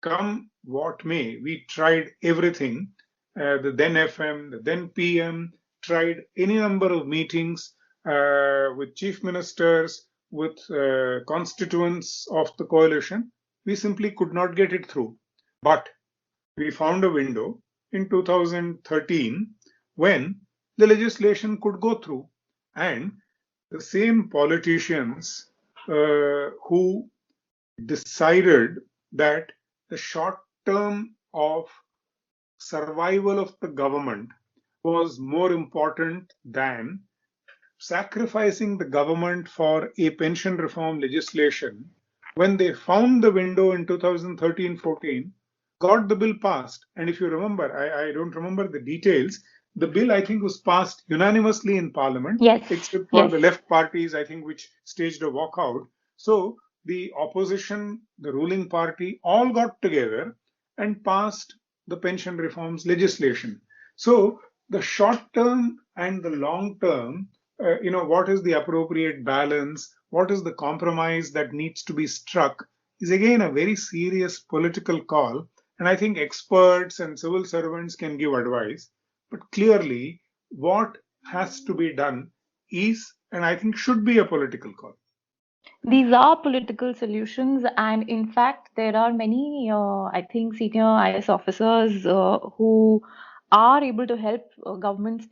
come what may, we tried everything. The then FM, the then PM tried any number of meetings with chief ministers, with constituents of the coalition. We simply could not get it through. But we found a window in 2013 when the legislation could go through. And the same politicians who decided that the short term of survival of the government was more important than sacrificing the government for a pension reform legislation, when they found the window in 2013-14, got the bill passed. And if you remember, I don't remember the details, the bill I think was passed unanimously in Parliament, Yes, except for yes. the left parties, I think, which staged a walkout. So the opposition, the ruling party, all got together and passed the pension reforms legislation. So the short term and the long term, what is the appropriate balance, what is the compromise that needs to be struck, is again a very serious political call. And I think experts and civil servants can give advice. But clearly, what has to be done is, and I think should be, a political call. These are political solutions, and in fact, there are many, I think, senior IS officers who are able to help governments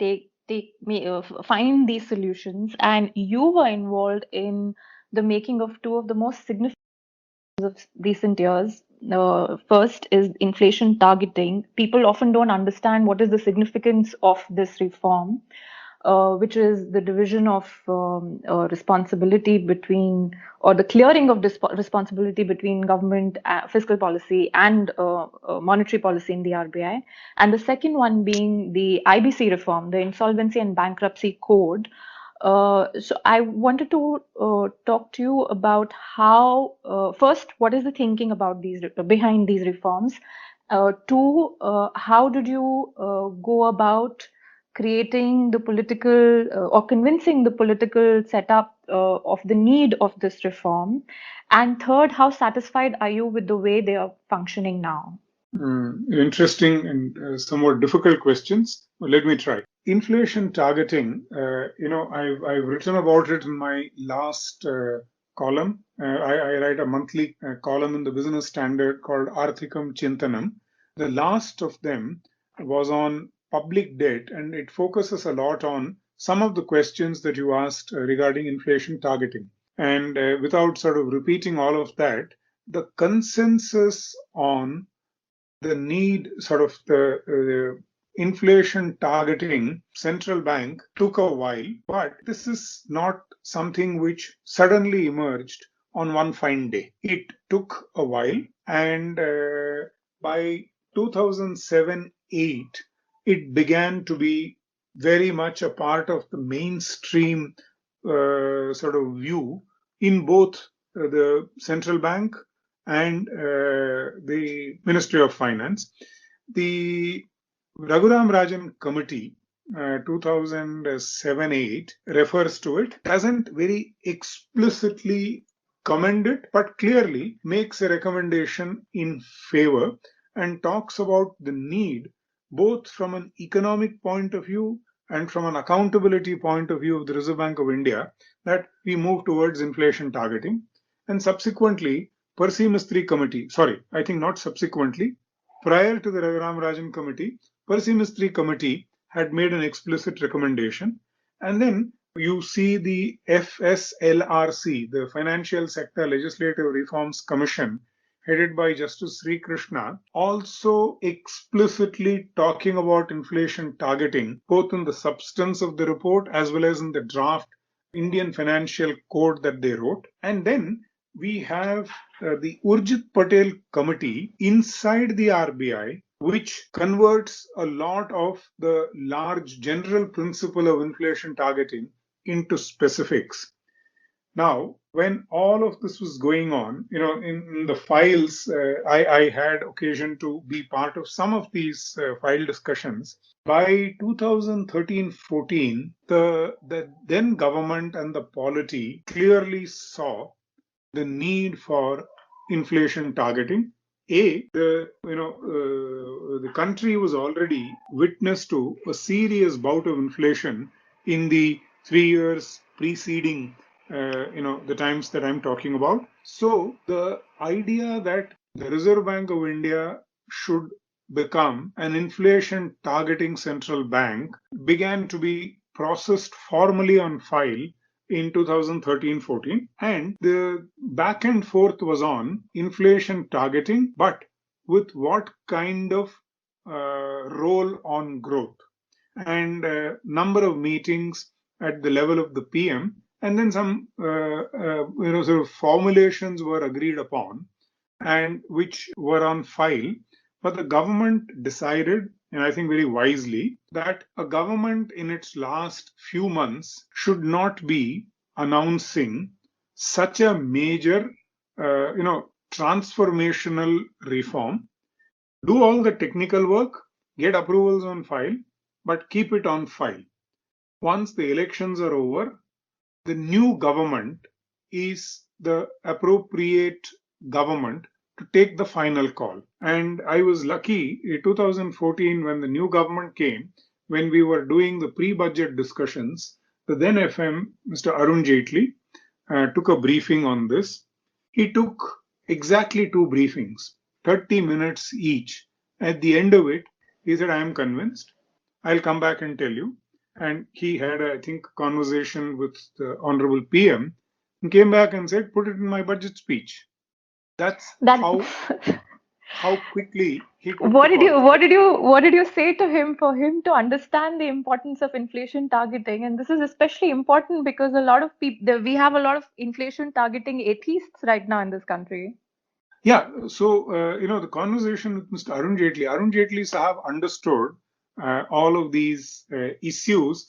find these solutions. And you were involved in the making of two of the most significant of recent years. First is inflation targeting. People often don't understand what is the significance of this reform, which is the division of responsibility between, or the clearing of responsibility between government, fiscal policy, and monetary policy in the RBI. And the second one being the IBC reform, the Insolvency and Bankruptcy Code. So I wanted to talk to you about how, first, what is the thinking about behind these reforms? Two, how did you go about creating the political or convincing the political setup of the need of this reform? And third, how satisfied are you with the way they are functioning now? Interesting and somewhat difficult questions. Well, let me try. Inflation targeting, I've written about it in my last column. I write a monthly column in the Business Standard called Arthikam Chintanam. The last of them was on public debt, and it focuses a lot on some of the questions that you asked regarding inflation targeting. And without sort of repeating all of that, the consensus on the need, sort of the inflation targeting central bank took a while, but this is not something which suddenly emerged on one fine day. It took a while, and by 2007-8, it began to be very much a part of the mainstream sort of view in both the central bank and the Ministry of Finance. The Raghuram Rajan Committee, 2007-8, refers to it, doesn't very explicitly commend it, but clearly makes a recommendation in favor and talks about the need, both from an economic point of view and from an accountability point of view of the Reserve Bank of India, that we move towards inflation targeting. And subsequently, Percy Mistry Committee, I think not subsequently, prior to the Raghuram Rajan Committee, Percy Mistry Committee had made an explicit recommendation. And then you see the FSLRC, the Financial Sector Legislative Reforms Commission, headed by Justice Sri Krishna, also explicitly talking about inflation targeting, both in the substance of the report as well as in the draft Indian Financial Code that they wrote. And then we have the Urjit Patel Committee inside the RBI, which converts a lot of the large general principle of inflation targeting into specifics. Now, when all of this was going on, in the files, I had occasion to be part of some of these file discussions. By 2013-14, the then government and the polity clearly saw the need for inflation targeting. The country was already witness to a serious bout of inflation in the 3 years preceding, the times that I'm talking about. So the idea that the Reserve Bank of India should become an inflation targeting central bank began to be processed formally on file in 2013-14, and the back and forth was on inflation targeting, but with what kind of role on growth, and number of meetings at the level of the PM, and then some sort of formulations were agreed upon and which were on file. But the government decided, and I think very wisely, that a government in its last few months should not be announcing such a major, transformational reform. Do all the technical work, get approvals on file, but keep it on file. Once the elections are over, the new government is the appropriate government to take the final call. And I was lucky in 2014 when the new government came, when we were doing the pre-budget discussions, the then FM, Mr. Arun Jaitley, took a briefing on this. He took exactly 2 briefings, 30 minutes each. At the end of it, he said, I am convinced. I'll come back and tell you. And he had, I think, a conversation with the Honorable PM and came back and said, put it in my budget speech. That's how quickly he took What did the you call. what did you say to him for him to understand the importance of inflation targeting? And this is especially important because a lot of people, we have a lot of inflation targeting atheists right now in this country. Yeah, so the conversation with Mr. Arun Jaitley Sahab understood all of these issues,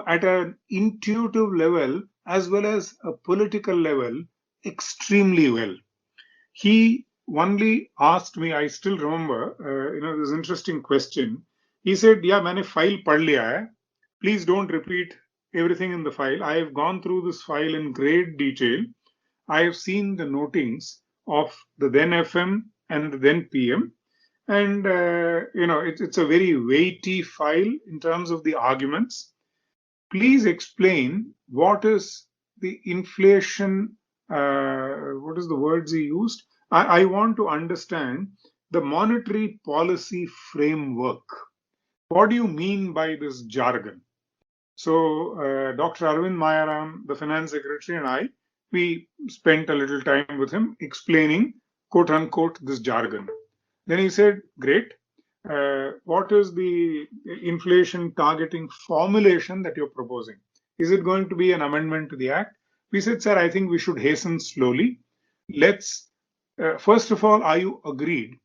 at an intuitive level as well as a political level, extremely well. He only asked me, I still remember, this interesting question. He said, "Yeah, मैंने file पढ़ लिया है. Please don't repeat everything in the file. I have gone through this file in great detail. I have seen the notings of the then FM and the then PM, And, it's a very weighty file in terms of the arguments. Please explain what is the inflation, what is the words he used? I want to understand the monetary policy framework. What do you mean by this jargon? So, Dr. Arvind Mayaram, the finance secretary, and I, we spent a little time with him explaining, quote unquote, this jargon. Then he said, great. What is the inflation targeting formulation that you're proposing? Is it going to be an amendment to the act? We said, sir, I think we should hasten slowly. Let's, first of all, are you agreed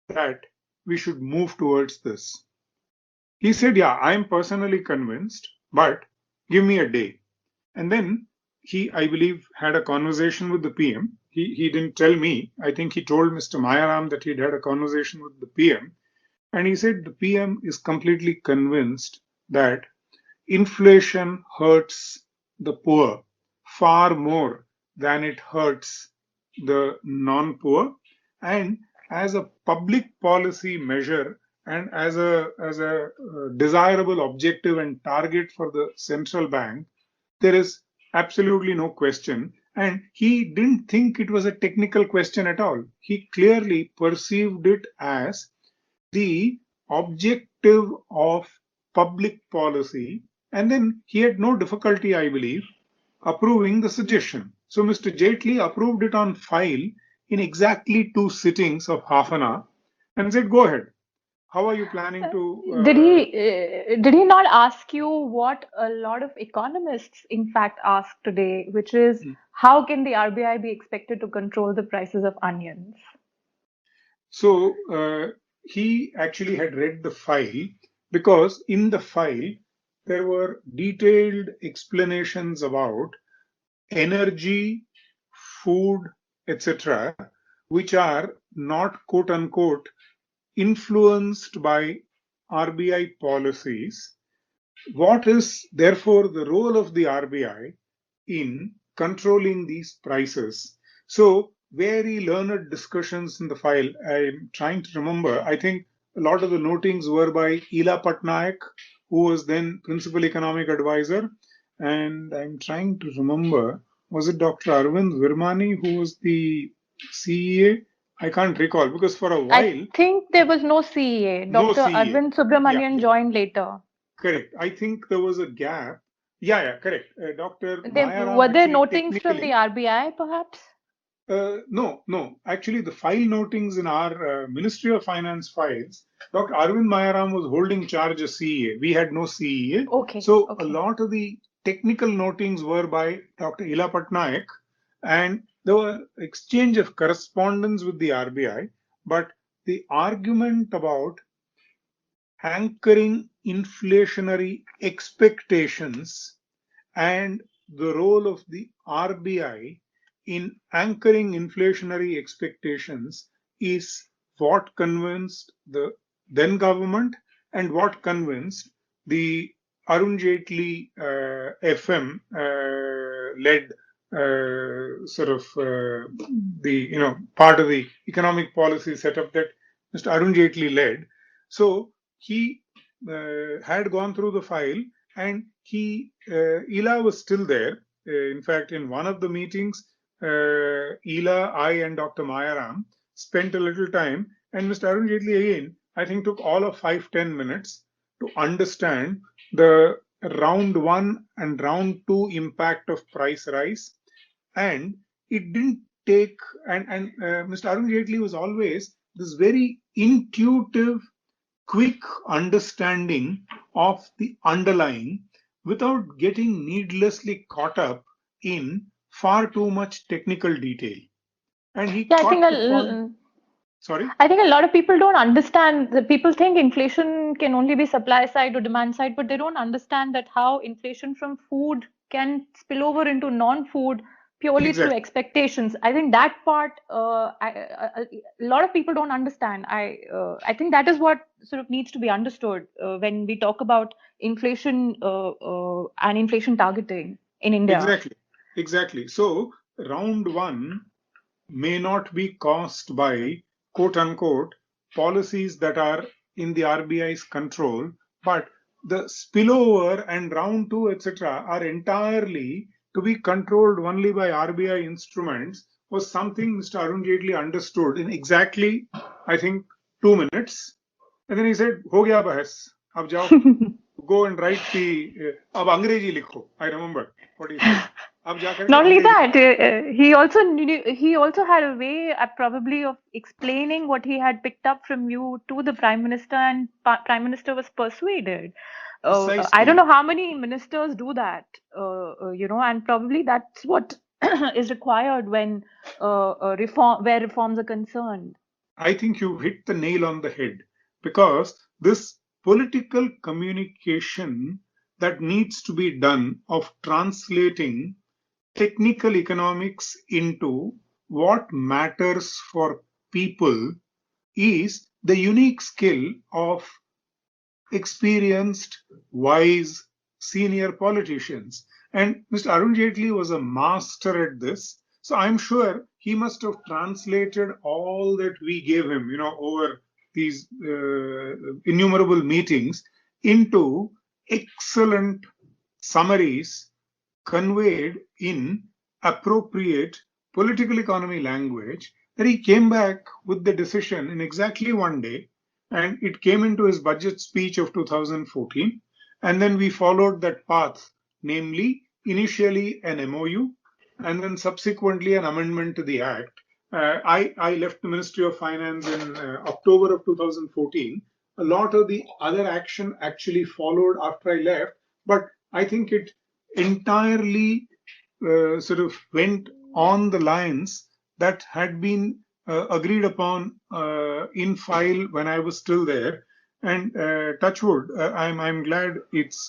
that we should move towards this? He said, yeah, I'm personally convinced, but give me a day. And then he, I believe, had a conversation with the PM. He didn't tell me. I think he told Mr. Mayaram that he'd had a conversation with the PM. And he said the PM is completely convinced that inflation hurts the poor far more than it hurts the non-poor. And as a public policy measure and as a desirable objective and target for the central bank, there is absolutely no question. And he didn't think it was a technical question at all. He clearly perceived it as the objective of public policy. And then he had no difficulty, I believe, approving the suggestion. So Mr. Jaitley approved it on file in exactly 2 sittings of half an hour and said, go ahead. How are you planning to? Did he not ask you what a lot of economists in fact ask today, which is how can the RBI be expected to control the prices of onions? So he actually had read the file, because in the file there were detailed explanations about energy, food, etc., which are not, quote unquote, influenced by RBI policies. What is therefore the role of the RBI in controlling these prices? So, very learned discussions in the file. I'm trying to remember. I think a lot of the notings were by Ila Patnaik, who was then principal economic advisor. And I'm trying to remember, was it Dr. Arvind Virmani who was the CEA? I can't recall, because for a while, I think there was no CEA. no Dr. CEA. Arvind Yeah, Subramanian joined later. correct. I think there was a gap. Yeah, correct. Dr. Were Mayaram there actually notings from the technically, RBI, perhaps? no. Actually, the file notings in our Ministry of Finance files, Dr. Arvind Mayaram was holding charge as CEA. We had no CEA. Okay. So a Okay. lot of the technical notings were by Dr. Ila Patnaik, and there were exchange of correspondence with the RBI. But the argument about anchoring inflationary expectations and the role of the RBI in anchoring inflationary expectations is what convinced the then government and what convinced the Arun Jaitley FM led sort of the part of the economic policy setup that Mr. Arun Jaitley led. So he had gone through the file, and Ela was still there. In fact, in one of the meetings, Ela, I, and Dr. Mayaram spent a little time, and Mr. Arun Jaitley again, I think, took all of 5-10 minutes to understand the round 1 and round 2 impact of price rise. And it didn't take, and Mr. Arun Jaitley was always this very intuitive, quick understanding of the underlying without getting needlessly caught up in far too much technical detail. And he Yeah, caught the point. Sorry? I think a lot of people don't understand. People think inflation can only be supply side or demand side, but they don't understand that how inflation from food can spill over into non-food purely through Exactly. expectations. I think that part, a lot of people don't understand. I think that is what sort of needs to be understood when we talk about inflation and inflation targeting in India. Exactly. So round 1 may not be caused by, quote unquote, policies that are in the RBI's control, but the spillover and round two, etc., are entirely to be controlled only by RBI instruments was something Mr. Arun Jaitley understood in exactly, I think, 2 minutes. And then he said, "Ho gaya bahas, ab jao, go and write the, ab Angrezi likho." I remember what he said. Ab ja karke Not only Angrezi. that, he also had a way, probably, of explaining what he had picked up from you to the Prime Minister, and Prime Minister was persuaded. I don't Precisely. know how many ministers do that, and probably that's what is required when where reforms are concerned. I think you hit the nail on the head, because this political communication that needs to be done of translating technical economics into what matters for people is the unique skill of experienced, wise, senior politicians. And Mr. Arun Jaitley was a master at this. So I'm sure he must have translated all that we gave him, over these innumerable meetings into excellent summaries conveyed in appropriate political economy language, that he came back with the decision in exactly one day, and it came into his budget speech of 2014. And then we followed that path, namely initially an MOU and then subsequently an amendment to the act. I left the Ministry of Finance in October of 2014. A lot of the other action actually followed after I left, but I think it entirely sort of went on the lines that had been agreed upon in file when I was still there. And touchwood, I'm glad it's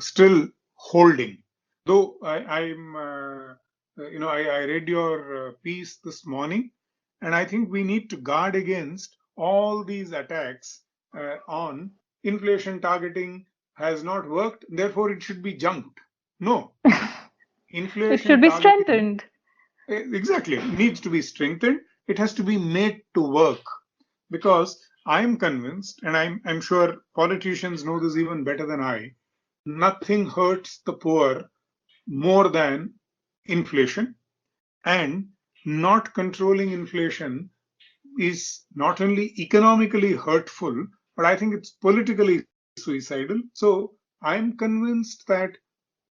still holding. Though I read your piece this morning, and I think we need to guard against all these attacks on inflation targeting has not worked, therefore it should be junked. No, It should inflation be targeting strengthened. exactly needs to be strengthened. It has to be made to work, because I'm convinced, and I'm sure politicians know this even better than I, nothing hurts the poor more than inflation, and not controlling inflation is not only economically hurtful, but I think it's politically suicidal. So I'm convinced that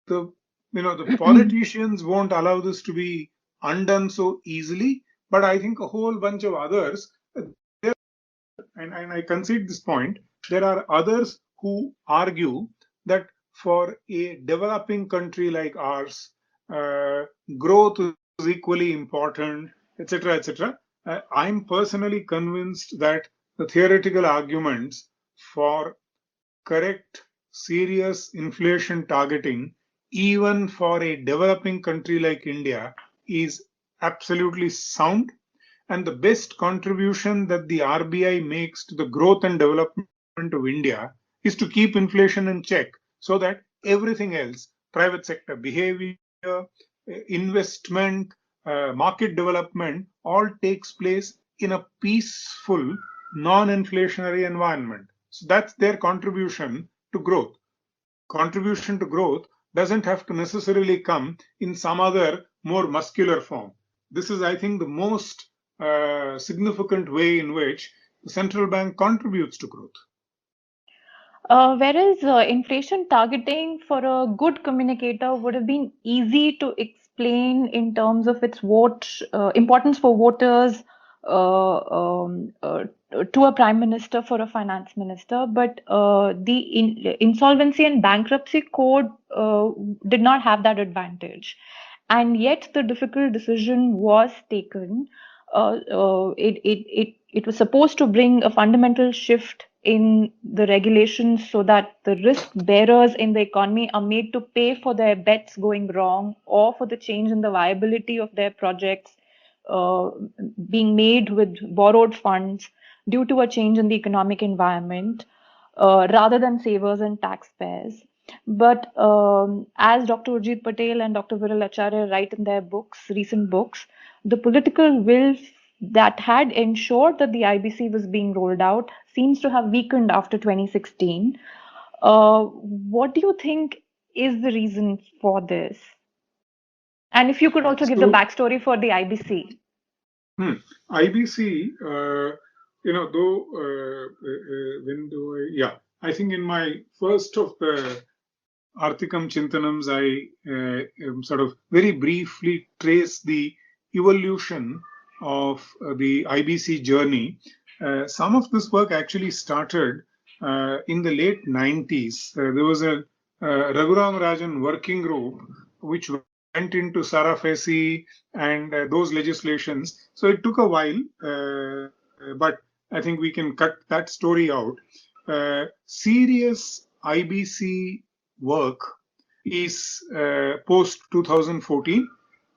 the the politicians won't allow this to be undone so easily. But I think a whole bunch of others, and I concede this point, there are others who argue that for a developing country like ours, uh, growth is equally important, etc., etc. I'm personally convinced that the theoretical arguments for correct, serious inflation targeting, even for a developing country like India, is absolutely sound. And the best contribution that the RBI makes to the growth and development of India is to keep inflation in check, so that everything else, private sector behavior, investment, market development, all takes place in a peaceful, non inflationary environment. So that's their contribution to growth. Contribution to growth doesn't have to necessarily come in some other more muscular form. This is, I think, the most significant way in which the central bank contributes to growth. Whereas inflation targeting for a good communicator would have been easy to explain in terms of its importance for voters, to a prime minister, for a finance minister, but the insolvency and bankruptcy code did not have that advantage, and yet the difficult decision was taken. It was supposed to bring a fundamental shift in the regulations so that the risk bearers in the economy are made to pay for their bets going wrong, or for the change in the viability of their projects uh, being made with borrowed funds due to a change in the economic environment, rather than savers and taxpayers. But as Dr. Urjit Patel and Dr. Viral Acharya write in their recent books, the political will that had ensured that the IBC was being rolled out seems to have weakened after 2016. What do you think is the reason for this? And if you could also give the So, backstory for the IBC. IBC, though, when do yeah, I think in my first of the Arthikam Chintanams, I sort of very briefly trace the evolution of the IBC journey. Some of this work actually started in the late 90s. There was a Raghuram Rajan working group which went into Sarafesi and those legislations. So it took a while, but I think we can cut that story out. Serious IBC work is post 2014.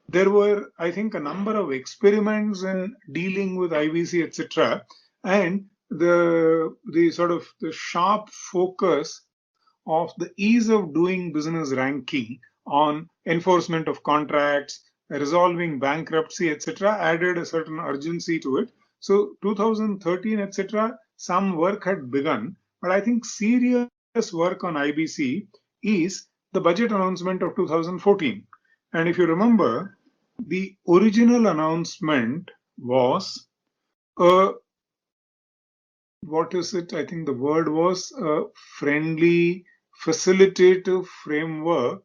There were, I think, a number of experiments in dealing with IBC, etc., and the sort of the sharp focus of the ease of doing business ranking on enforcement of contracts, resolving bankruptcy, etc., added a certain urgency to it. So 2013, etc., some work had begun, but I think serious work on IBC is the budget announcement of 2014. And if you remember, the original announcement was a what is it? I think the word was a friendly, facilitative framework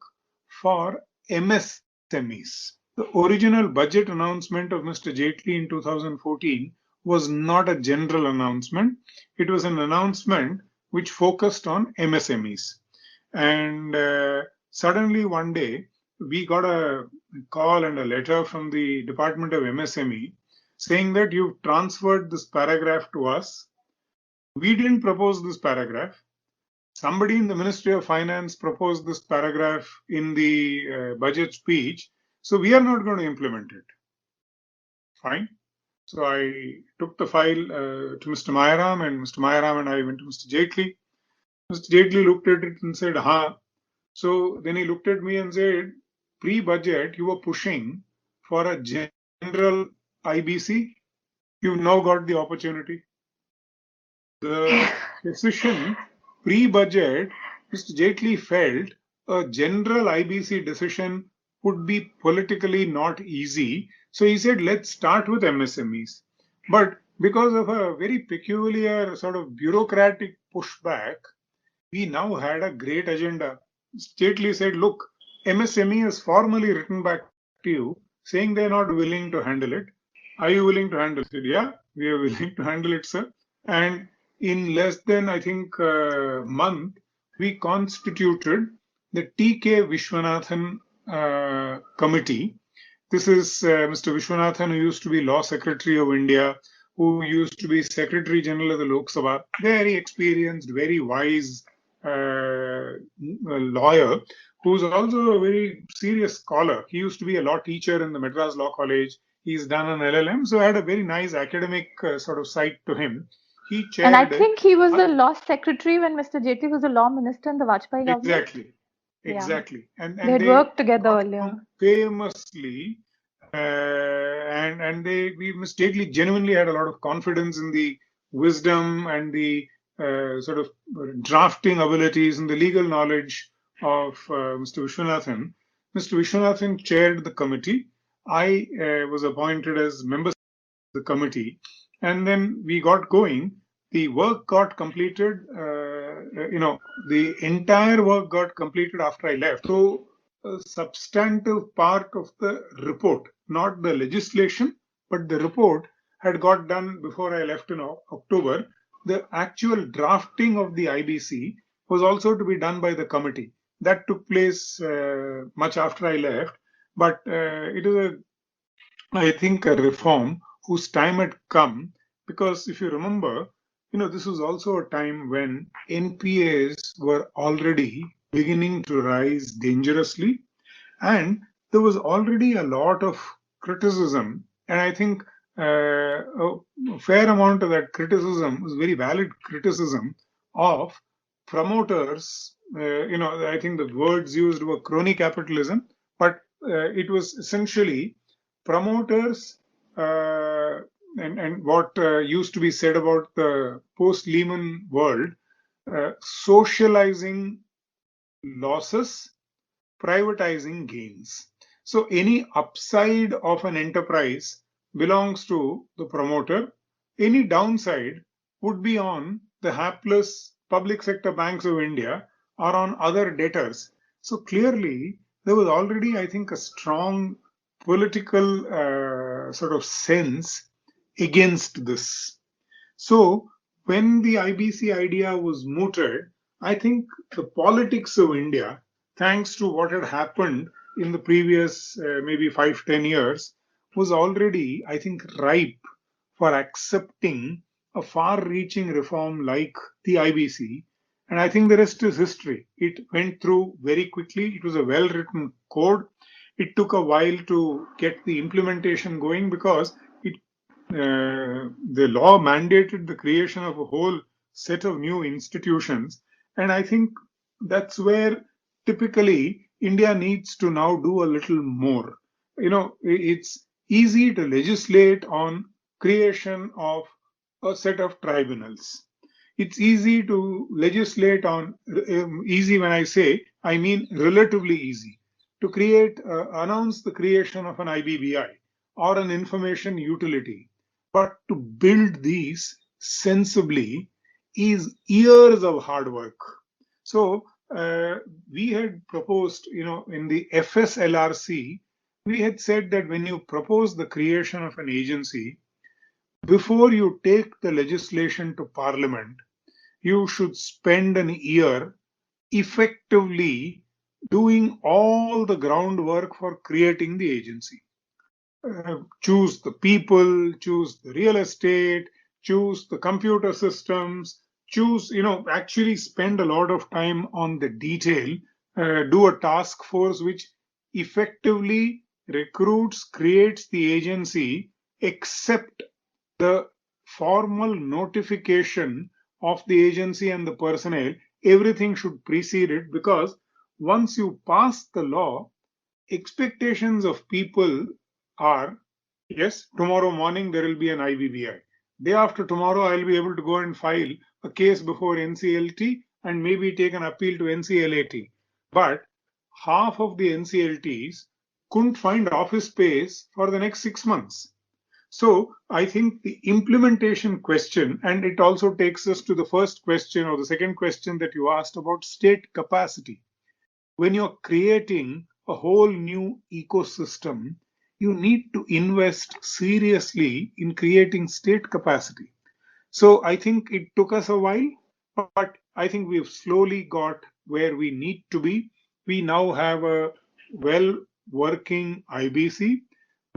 for MSMEs. The original budget announcement of Mr. Jaitley in 2014 was not a general announcement. It was an announcement which focused on MSMEs. And suddenly one day, we got a call and a letter from the Department of MSME saying that you've transferred this paragraph to us. We didn't propose this paragraph. Somebody in the Ministry of Finance proposed this paragraph in the budget speech. So we are not going to implement it. Fine. So I took the file to Mr. Mayaram, and Mr. Mayaram and I went to Mr. Jaitley. Mr. Jaitley looked at it and said, "Ha." So then he looked at me and said, "Pre-budget, you were pushing for a general IBC. You've now got the opportunity." The decision pre-budget, Mr. Jaitley felt a general IBC decision would be politically not easy. So he said, let's start with MSMEs. But because of a very peculiar sort of bureaucratic pushback, we now had a great agenda. Jaitley said, look, MSME has formally written back to you saying they're not willing to handle it. Are you willing to handle it? I said, yeah, we are willing to handle it, sir. And in less than, I think, a month, we constituted the T.K. Vishwanathan committee. This is Mr. Vishwanathan, who used to be Law Secretary of India, who used to be Secretary General of the Lok Sabha, very experienced, very wise lawyer, who's also a very serious scholar. He used to be a law teacher in the Madras Law College. He's done an LLM, so I had a very nice academic sort of side to him. He chaired and I think he was the law secretary when Mr. Jaitley was the law minister in the Vajpayee government. Exactly. Yeah. And they had worked together earlier. Famously, and we mistakenly genuinely had a lot of confidence in the wisdom and the sort of drafting abilities and the legal knowledge of Mr. Vishwanathan. Mr. Vishwanathan chaired the committee. I was appointed as member of the committee, and then we got going. The work got completed. The entire work got completed after I left. So a substantive part of the report, not the legislation, but the report had got done before I left in October. The actual drafting of the IBC was also to be done by the committee. That took place much after I left, but it is I think, a reform whose time had come, because if you remember, this was also a time when NPAs were already beginning to rise dangerously, and there was already a lot of criticism, and I think a fair amount of that criticism was very valid criticism of promoters. I think the words used were crony capitalism, but it was essentially promoters and what used to be said about the post-Lehman world, socializing losses, privatizing gains. So any upside of an enterprise belongs to the promoter. Any downside would be on the hapless public sector banks of India or on other debtors. So clearly, there was already, I think, a strong political sort of sense against this. So when the IBC idea was mooted, I think the politics of India, thanks to what had happened in the previous maybe 5, 10 years, was already, I think, ripe for accepting a far reaching reform like the IBC. And I think the rest is history. It went through very quickly. It was a well written code. It took a while to get the implementation going because it the law mandated the creation of a whole set of new institutions. And I think that's where typically India needs to now do a little more. It's easy to legislate on creation of a set of tribunals. It's easy to legislate on, easy when I say, I mean relatively easy, to announce the creation of an IBBI or an information utility. But to build these sensibly is years of hard work. So we had proposed, in the FSLRC, we had said that when you propose the creation of an agency, before you take the legislation to Parliament, you should spend an year effectively doing all the groundwork for creating the agency. Choose the people, choose the real estate, choose the computer systems, actually spend a lot of time on the detail, do a task force which effectively recruits, creates the agency, except the formal notification of the agency and the personnel. Everything should precede it because once you pass the law, expectations of people are, yes, tomorrow morning there will be an IBBI. Day after tomorrow, I'll be able to go and file a case before NCLT and maybe take an appeal to NCLAT. But half of the NCLTs couldn't find office space for the next 6 months. So I think the implementation question, and it also takes us to the first question or the second question that you asked about state capacity. When you're creating a whole new ecosystem, you need to invest seriously in creating state capacity. So I think it took us a while, but I think we've slowly got where we need to be. We now have a well working IBC.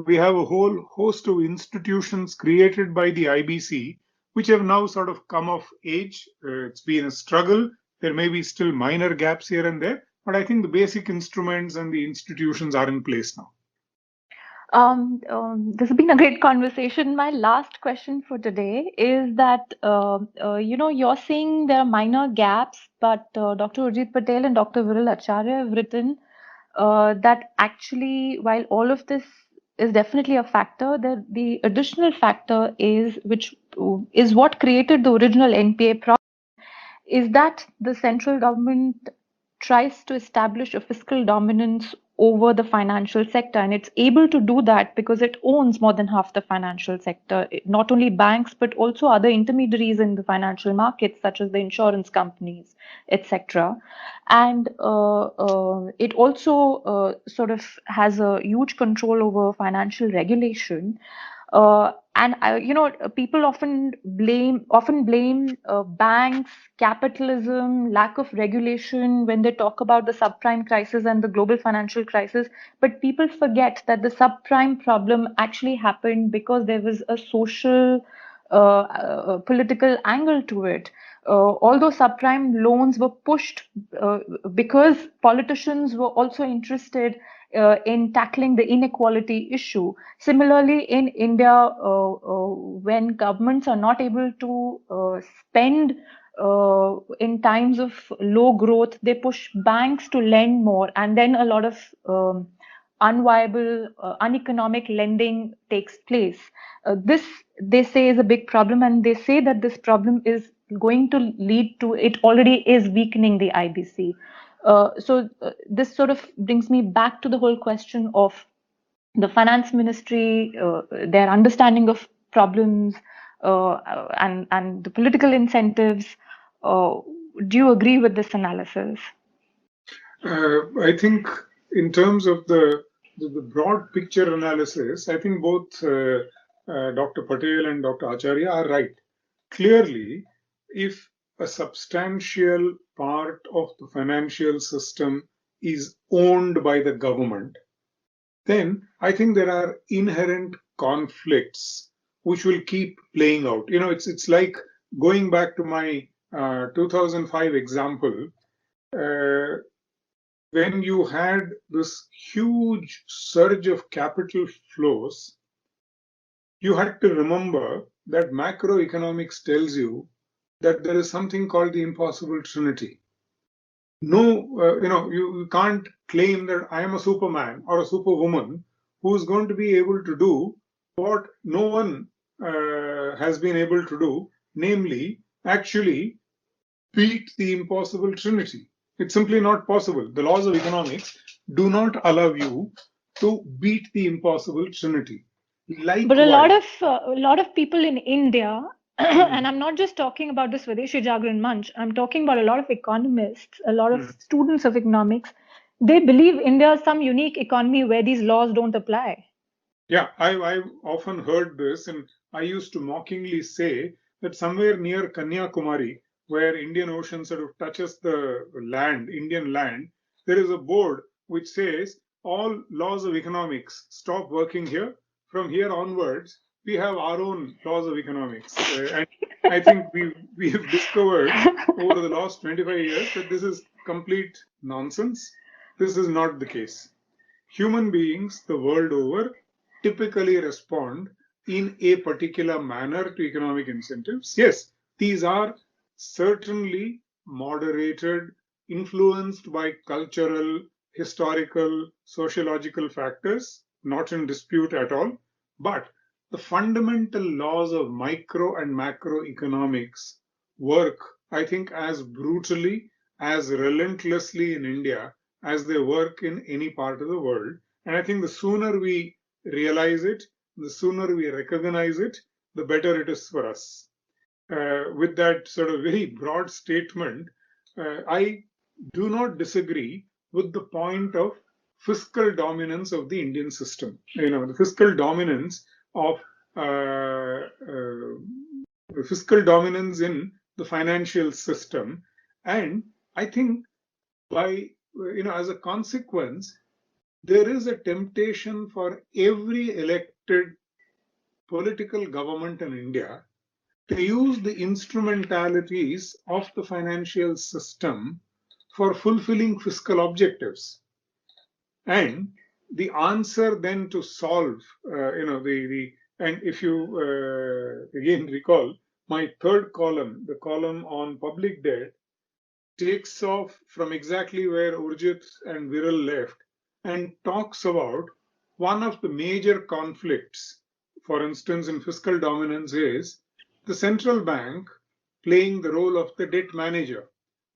We have a whole host of institutions created by the IBC, which have now sort of come of age. It's been a struggle. There may be still minor gaps here and there, but I think the basic instruments and the institutions are in place now. This has been a great conversation. My last question for today is that you're saying there are minor gaps, but Dr. Urjit Patel and Dr. Viral Acharya have written that actually, while all of this is definitely a factor, the additional factor is which is what created the original NPA problem, is that the central government tries to establish a fiscal dominance over the financial sector, and it's able to do that because it owns more than half the financial sector, not only banks but also other intermediaries in the financial markets such as the insurance companies, etc. And it also sort of has a huge control over financial regulation. And people often blame banks, capitalism, lack of regulation when they talk about the subprime crisis and the global financial crisis. But people forget that the subprime problem actually happened because there was a social, political angle to it. Although subprime loans were pushed because politicians were also interested in tackling the inequality issue. Similarly, in India, when governments are not able to spend in times of low growth, they push banks to lend more, and then a lot of unviable, uneconomic lending takes place. This, they say, is a big problem, and they say that this problem is going to lead to, it already is weakening the IBC. This sort of brings me back to the whole question of the finance ministry, their understanding of problems, and the political incentives. Uh, do you agree with this analysis? I think in terms of the broad picture analysis, I think both Dr. Patel and Dr. Acharya are right. Clearly, if a substantial part of the financial system is owned by the government, then I think there are inherent conflicts which will keep playing out. It's like going back to my 2005 example. When you had this huge surge of capital flows, you had to remember that macroeconomics tells you that there is something called the impossible trinity. No, you can't claim that I am a superman or a superwoman who is going to be able to do what no one has been able to do, namely, actually beat the impossible trinity. It's simply not possible. The laws of economics do not allow you to beat the impossible trinity. But Likewise, a lot of people in India, and I'm not just talking about the Swadeshi Jagran Manch, I'm talking about a lot of economists, a lot of students of economics. They believe India is some unique economy where these laws don't apply. yeah, I've often heard this, and I used to mockingly say that somewhere near Kanyakumari, where Indian Ocean sort of touches the land, Indian land, there is a board which says all laws of economics stop working here. From here onwards, we have our own laws of economics. And I think we've discovered over the last 25 years that this is complete nonsense. This is not the case. Human beings the world over typically respond in a particular manner to economic incentives. Yes, these are certainly moderated, influenced by cultural, historical, sociological factors, not in dispute at all. But the fundamental laws of micro and macroeconomics work, I think, as brutally, as relentlessly in India as they work in any part of the world. And I think the sooner we realize it, the sooner we recognize it, the better it is for us. With that sort of very broad statement, I do not disagree with the point of fiscal dominance of the Indian system. The fiscal dominance of the fiscal dominance in the financial system, and I think by as a consequence, there is a temptation for every elected political government in India to use the instrumentalities of the financial system for fulfilling fiscal objectives. And the answer then to solve, and if you again recall, my third column, the column on public debt, takes off from exactly where Urjit and Viral left and talks about one of the major conflicts, for instance, in fiscal dominance, is the central bank playing the role of the debt manager.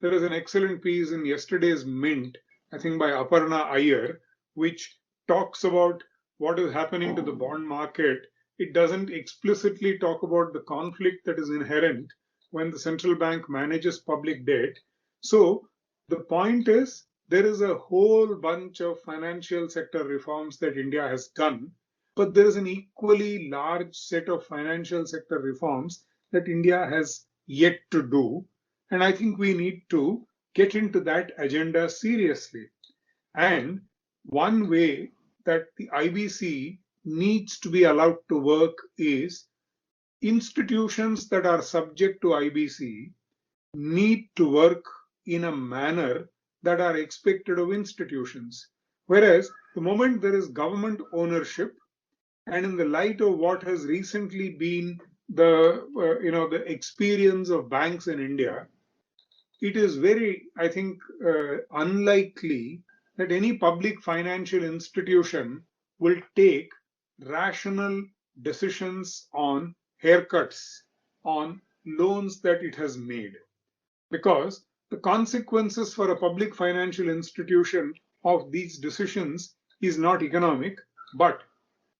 There is an excellent piece in yesterday's Mint, I think by Aparna Iyer, which talks about what is happening to the bond market. It doesn't explicitly talk about the conflict that is inherent when the central bank manages public debt. So the point is, there is a whole bunch of financial sector reforms that India has done, but there is an equally large set of financial sector reforms that India has yet to do. And I think we need to get into that agenda seriously. And one way that the IBC needs to be allowed to work is institutions that are subject to IBC need to work in a manner that are expected of institutions. Whereas the moment there is government ownership, and in the light of what has recently been the experience of banks in India, it is very, I think, unlikely that any public financial institution will take rational decisions on haircuts, on loans that it has made. Because the consequences for a public financial institution of these decisions is not economic, but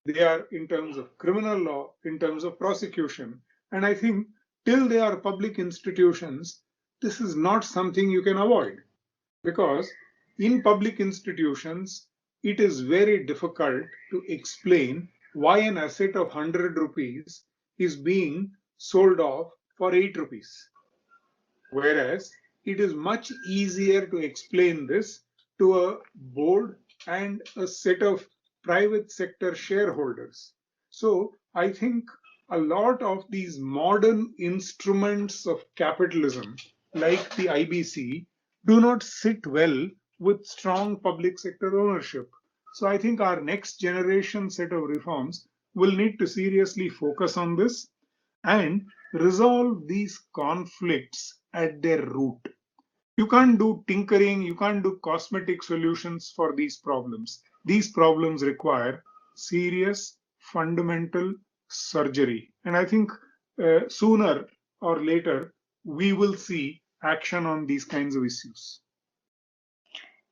they are in terms of criminal law, in terms of prosecution. And I think till they are public institutions, this is not something you can avoid. Because in public institutions, it is very difficult to explain why an asset of 100 rupees is being sold off for 8 rupees. Whereas it is much easier to explain this to a board and a set of private sector shareholders. So I think a lot of these modern instruments of capitalism, like the IBC, do not sit well with strong public sector ownership. So I think our next generation set of reforms will need to seriously focus on this and resolve these conflicts at their root. You can't do tinkering, you can't do cosmetic solutions for these problems. These problems require serious, fundamental surgery. And I think sooner or later, we will see action on these kinds of issues.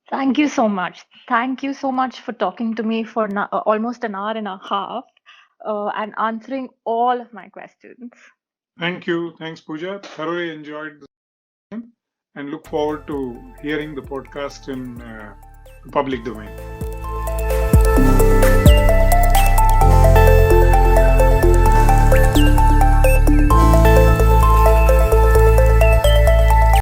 Thank you so much. Thank you so much for talking to me for almost an hour and a half and answering all of my questions. Thank you. Thanks, Puja. Thoroughly enjoyed this and look forward to hearing the podcast in the public domain.